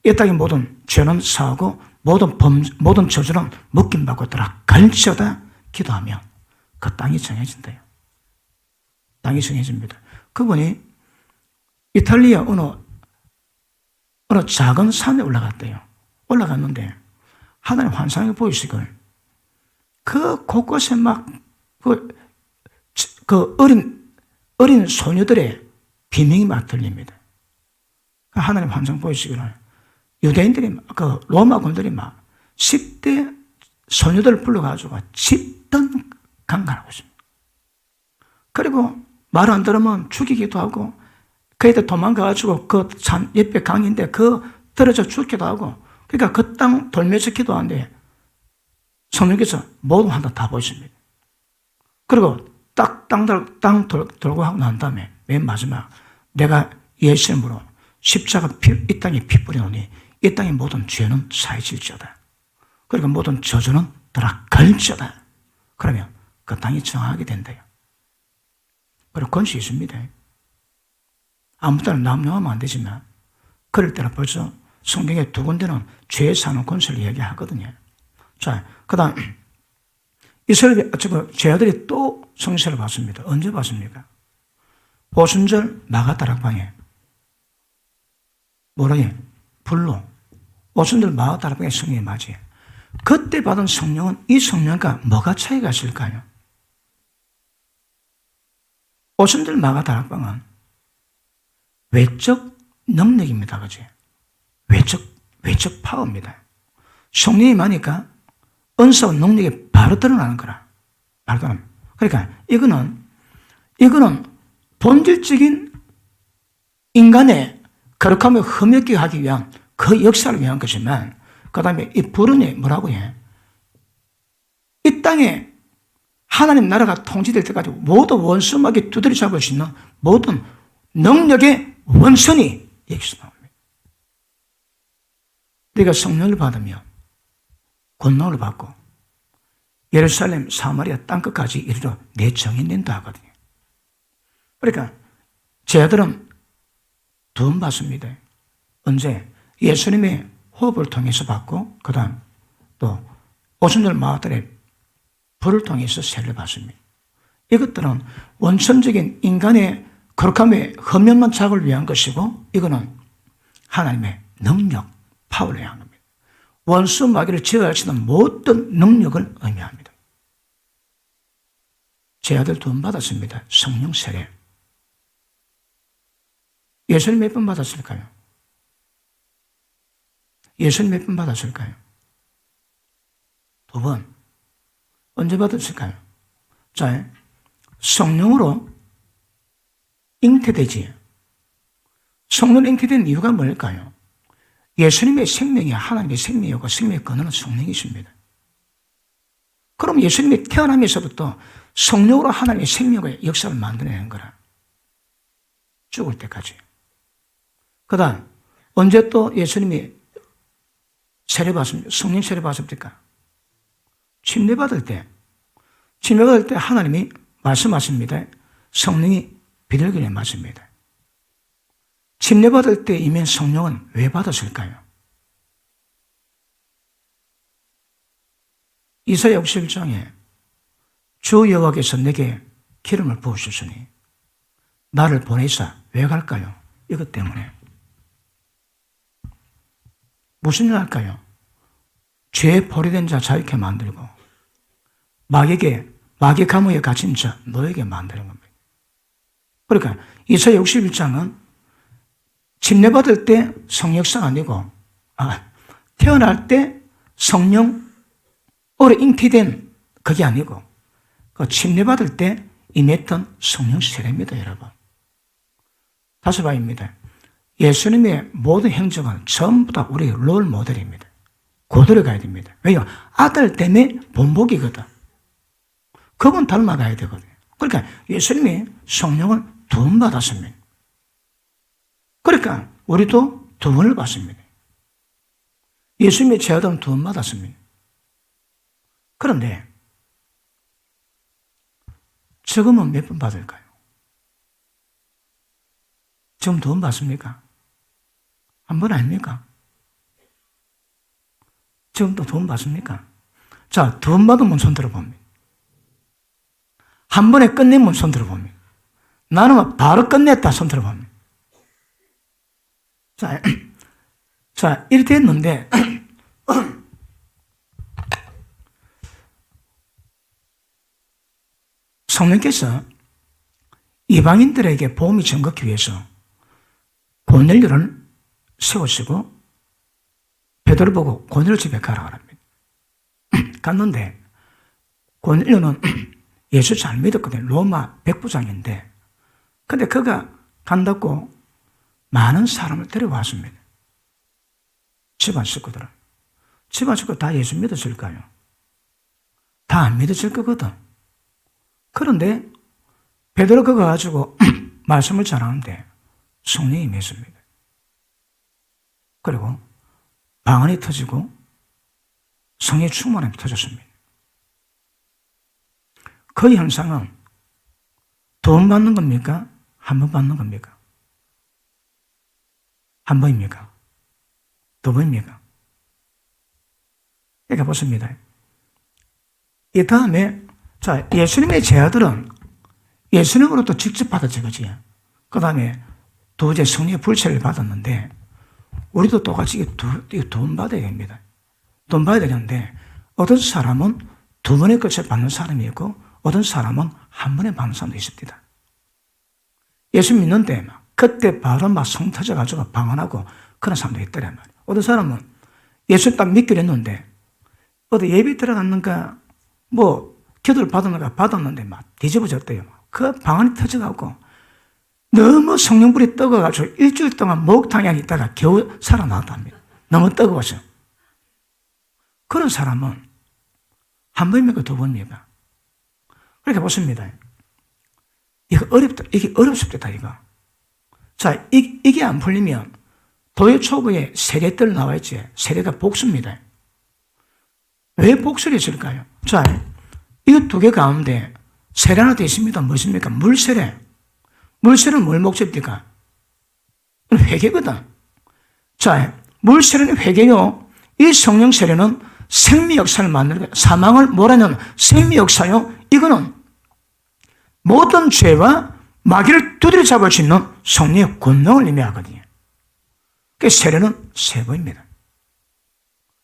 이 땅의 모든 죄는 사하고 모든 저주는 묶임받고 있더라. 갈지어다 기도하면 그 땅이 정해진대요. 땅이 정해집니다. 그분이 이탈리아 어느 작은 산에 올라갔대요. 올라갔는데 하나님 환상이 보이시길 그 곳곳에 어린 소녀들의 비명이 막 들립니다. 하나님 환상 보이시길 유대인들이 로마 군들이 10대 소녀들을 불러가지고 집단 강간하고 있습니다. 그리고 말 안 들으면 죽이기도 하고 그애들 도망가가지고 그 산 옆에 강인데 떨어져 죽기도 하고 그러니까 그 땅 돌면서 기도하는데 성령께서 모든 환상 다 보십니다. 그리고 땅 돌고 하고 난 다음에 맨 마지막 내가 예수님으로 십자가 이 땅에 피 뿌리노니 이 땅의 모든 죄는 사해질지어다. 그리고 모든 저주는 들어갈지어다. 그러면 그 땅이 정하게 된대요. 그리고 권세 있습니다. 아무 때나 남용하면 안 되지만 그럴 때는 벌써 성경에 두 군데는 죄에 사는 권세를 이야기하거든요. 자, 그 다음 이스라엘 제자들이 또 성세를 받습니다. 언제 받습니까? 오순절 마가다락방에 불로 오순절 마가다락방에 성령이 맞이해요. 그때 받은 성령은 이 성령과 뭐가 차이가 있을까요? 오순절 마가다락방은 외적 능력입니다. 그지? 외적 파워입니다. 성령이 많으니까 은사와 능력이 바로 드러나는 거라. 바로 드러납니다. 그러니까 이거는 본질적인 인간의 거룩함을 흠없게 하기 위한 그 역사를 위한 것이지만 그 다음에 이 불은 뭐라고 해? 이 땅에 하나님 나라가 통치될 때까지 모두 원수막이 두드려 잡을 수 있는 모든 능력의 원천이 여기서 나옵니다. 네가 성령을 받으면 권능을 받고 예루살렘, 사마리아 땅끝까지 이르러 내 정인된다 하거든요. 그러니까 제자들은 두 번 받습니다. 언제? 예수님의 호흡을 통해서 받고 그 다음 또 오순절 마가다락의 불을 통해서 세례를 받습니다. 이것들은 원천적인 인간의 거룩함의 흠연만 작을 위한 것이고 이거는 하나님의 능력, 파워를 위한 겁니다. 원수 마귀를 제어할 수 있는 모든 능력을 의미합니다. 제 아들 두 번 받았습니다. 성령 세례. 예수님 몇 번 받았을까요? 예수님 몇 번 받았을까요? 두 번. 언제 받았을까요? 자, 성령으로 잉태되지. 성령으로 잉태된 이유가 뭘까요? 예수님의 생명이 하나님의 생명이고 생명의 근원은 성령이십니다. 그럼 예수님이 태어나면서부터 성령으로 하나님의 생명의 역사를 만들어내는 거라. 죽을 때까지. 그 다음 언제 또 예수님이 세례받습니까? 성령 세례받습니까? 침례받을 때 하나님이 말씀하십니다. 성령이 비둘기를 맞습니다. 침례받을 때 이면 성령은 왜 받았을까요? 이사야 61장에 주 여호와께서 내게 기름을 부으셨으니 나를 보내사 왜 갈까요? 이것 때문에. 무슨 일 할까요? 죄에 포로된 자 자유케 만들고 마귀 감옥에 갇힌 자 너에게 만드는 겁니다. 그러니까 이사야 61장은 침례받을 때 성역사 아니고 태어날 때 성령으로 잉태된 그게 아니고 그 침례받을 때 임했던 성령 세례입니다, 여러분. 다시 봐입니다. 예수님의 모든 행적은 전부 다 우리의 롤 모델입니다. 그대로 가야 됩니다. 왜요? 아들 때문에 본복이거든. 그분 닮아가야 되거든요. 그러니까 예수님이 성령을 2번 받았습니다. 그러니까 우리도 2번을 받습니다. 예수님의 제 아들은 2번 받았습니다. 그런데 지금은 몇 번 받을까요? 지금 2번 받습니까? 한 번 아닙니까? 지금도 2번 받습니까? 자, 2번 받으면 손 들어봅니다. 한 번에 끝내면 손 들어봅니다. 나는 바로 끝냈다 손 들어봅니다. 자, 이렇게 했는데 성령께서 이방인들에게 복음이 전하기 위해서 고넬료를 세우시고 베드로 보고 고넬료 집에 가라 합니다. 갔는데 고넬료는 예수 잘 믿었거든요. 로마 백부장인데 근데 그가 간다고 많은 사람을 데려왔습니다. 집안 식구들은. 집안 식구 다 예수 믿어질까요? 다 안 믿어질 거거든. 그런데 베드로 그거 가지고 말씀을 잘하는데 성령이 임했습니다. 그리고 방언이 터지고 성의 충만함이 터졌습니다. 그 현상은 돈 받는 겁니까? 한 번 받는 겁니까? 한 번입니까? 2번입니까? 그러니까 보십니다. 이 다음에 자, 예수님의 제자들은 예수님으로부터 직접 받았지, 그지? 그 다음에 도저히 성령의 불체를 받았는데 우리도 똑같이 돈 받아야 됩니다. 돈 받아야 되는데 어떤 사람은 2번의 것을 받는 사람이 있고 어떤 사람은 한 번에 받는 사람도 있습니다. 예수 믿는데 그때 바로 성 터져가지고 방언하고 그런 사람도 있더란 말이에요. 어떤 사람은 예수 딱 믿기로 했는데 어디 예배 들어갔는가 기도를 받았는가 받았는데 막 뒤집어졌대요. 그 방언이 터져가고 너무 성령불이 뜨거워가지고 일주일 동안 목탕에 있다가 겨우 살아나왔답니다. 너무 뜨거워서. 그런 사람은 한 번입니까? 2번입니까? 그렇게 보십니다. 이게 어렵습니다, 이거. 자, 이게 안 풀리면 도의 초보에 세례들 나와있지. 세례가 복수입니다. 왜 복수를 했을까요? 자, 이 2개 가운데 세례 하나 더 있습니다. 무엇입니까? 물세례. 물세례는 뭘 목적입니까? 회개거든. 자, 물세례는 회개요. 이 성령 세례는 생미 역사를 만드는 거예요. 사망을 몰아내는 생미 역사요. 이거는 모든 죄와 마귀를 두드려 잡을 수 있는 성령의 권능을 의미하거든요. 그래서 세례는 3번입니다.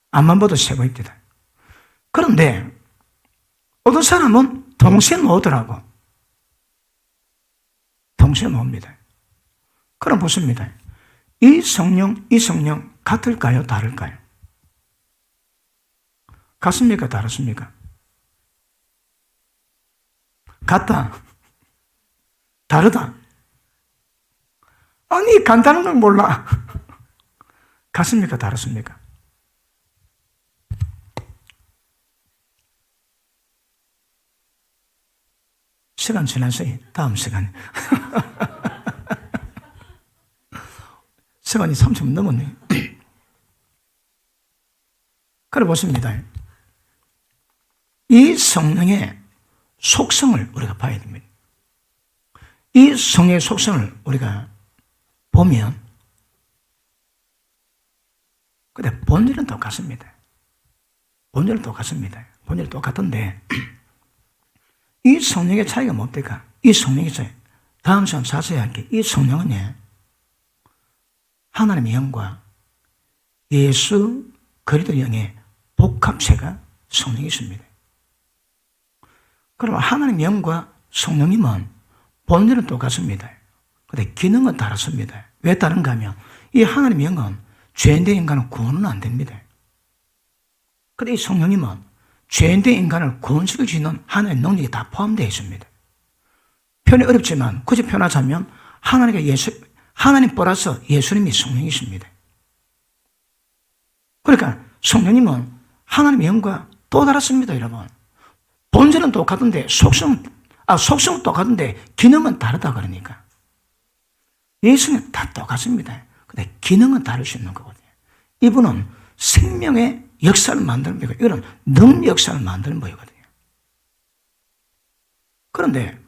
앞만 봐도 3번입니다. 그런데 어떤 사람은 동시에 놓더라고. 동시에 놓습니다. 그럼 보십니다. 이 성령 같을까요? 다를까요? 같습니까? 다르십니까? 같다. 다르다. 아니, 간다는 걸 몰라. 같습니까? 다르십니까? 시간 지났어요. 다음 시간에. 시간이 30분 넘었네요. 그래 보십니다. 이 성령의 속성을 우리가 봐야 됩니다. 이 성의 속성을 우리가 보면 근데 본질은 똑같습니다. 본질은 똑같은데 이 성령의 차이가 뭡니까? 이 성령의 차이. 다음 시간 자세히 할게요. 이 성령은 하나님의 영과 예수 그리스도 영의 복합체가 성령이십니다. 그럼 하나님의 영과 성령님은 본질은 똑같습니다. 그런데 기능은 다릅니다. 왜 다른가 하면 이 하나님의 영은 죄인된 인간은 구원은 안 됩니다. 그런데 이 성령님은 죄인된 인간을 구원시킬 수 있는 하나님의 능력이 다 포함되어 있습니다. 표현이 어렵지만 굳이 표현하자면 하나님 플러스 예수님이 성령이십니다. 그러니까 성령님은 하나님의 영과 또 다릅니다, 여러분. 본질은 똑같은데 속성은 똑같은데 기능은 다르다 그러니까. 예수는 다 똑같습니다. 근데 기능은 다를 수 있는 거거든요. 이분은 생명의 역사를 만드는 분이고 이거는 능력 역사를 만드는 분이거든요. 그런데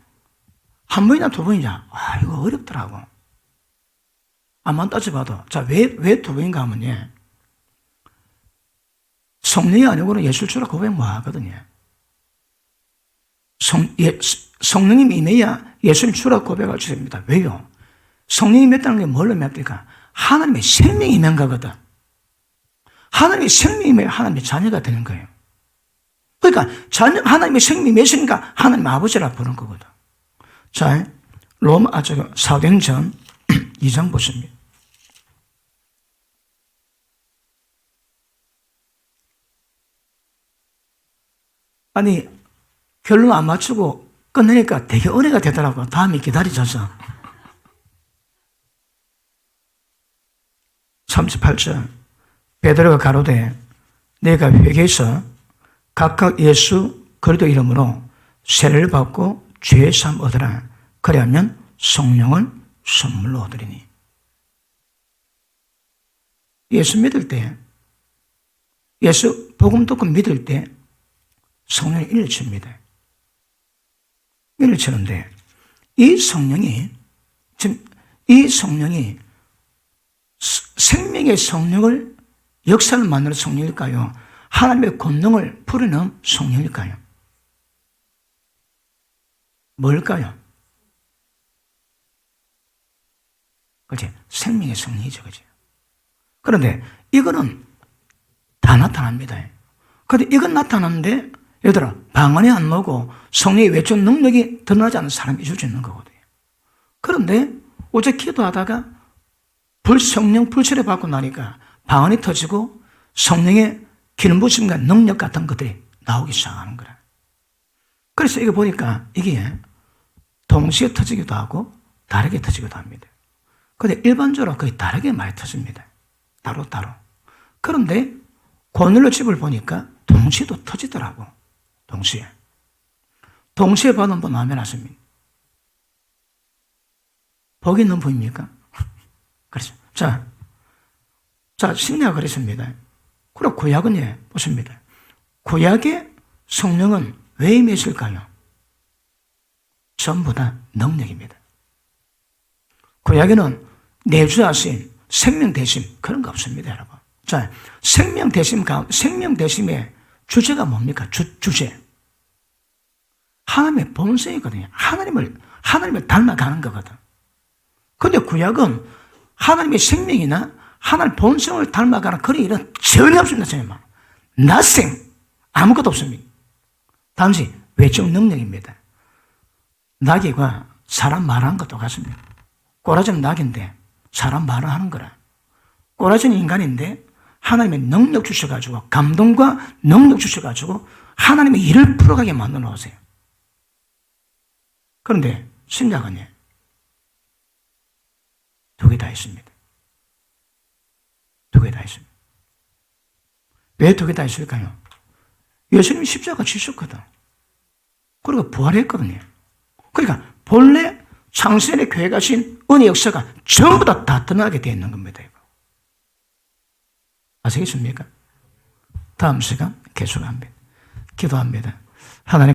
한 번이나 두 번이냐? 이거 어렵더라고. 한번 따져봐도 자, 왜 두 번인가 하면 성령이 아니고는 예수를 주라 고백 못 하거든요. 성령님이 임해야 예수를 주라 고백할 수 있습니다. 왜요? 성령이 맺다는 게 뭘로 맺습니까? 하나님의 생명이 임한 거거든. 하나님의 생명이 임해야 하나님의 자녀가 되는 거예요. 그러니까 하나님의 생명이 맺으니까 하나님 아버지라 부르는 거거든. 자, 사도행전 2장 보십니다. 아니, 결론 안 맞추고 끝내니까 되게 은혜가 되더라고. 다음에 기다리자서. 38절. 베드로가 가로되 내가 회개해서 각각 예수 그리스도 이름으로 세례를 받고 죄 사함 얻으라. 그래야면 성령을 선물로 얻으리니. 예수 믿을 때, 예수 복음 듣고 믿을 때 성령이 일을 칩니다. 일을 치는데 이 성령이 생명의 성령을 역사를 만드는 성령일까요? 하나님의 권능을 풀어내는 성령일까요? 뭘까요? 그치? 생명의 성령이죠. 그치? 그런데 이거는 다 나타납니다. 그런데 이건 나타나는데 얘들아, 방언이 안 나오고 성령의 외적 능력이 드러나지 않는 사람이 있을 수 있는 거거든요. 그런데 어제 기도하다가 성령 불철을 받고 나니까 방언이 터지고 성령의 기름 부심과 능력 같은 것들이 나오기 시작하는 거라. 그래서 이거 보니까 이게 동시에 터지기도 하고 다르게 터지기도 합니다. 그런데 일반적으로 거의 다르게 많이 터집니다. 따로. 그런데 고넬료 집을 보니까 동시에도 터지더라고. 동시에 받은 분 아멘 하십니까? 복 있는 분입니까? 그렇죠. 자, 심리가 그랬습니다. 그리고 구약은 보십니다. 구약의 성령은 왜 임했을까요? 전부 다 능력입니다. 구약에는 내주하신 생명 대심 그런 거 없습니다, 여러분. 자, 생명 대심의 주제가 뭡니까? 주제. 하나님의 본성이거든요. 하나님을 닮아가는 거거든. 근데 구약은 하나님의 생명이나 하나님의 본성을 닮아가는 그런 일은 전혀 없습니다. 전혀. Nothing. 아무것도 없습니다. 단지 외적 능력입니다. 나귀가 사람 말하는 것도 같습니다. 꼬라지는 나귀인데 사람 말을 하는 거라. 꼬라지는 인간인데 하나님의 능력 주셔가지고 감동과 능력 주셔가지고 하나님의 일을 풀어가게 만들어 놓으세요. 그런데 신약은 두 개 다 있습니다. 두 개 다 있습니다. 왜 두 개 다 있을까요? 예수님이 십자가 지셨거든. 그리고 부활했거든요. 그러니까 본래 창세전에 교회 가신 은혜 역사가 전부 다 드러나게 되어 있는 겁니다. 아시겠습니까? 다음 시간 계속합니다. 기도합니다. 하나님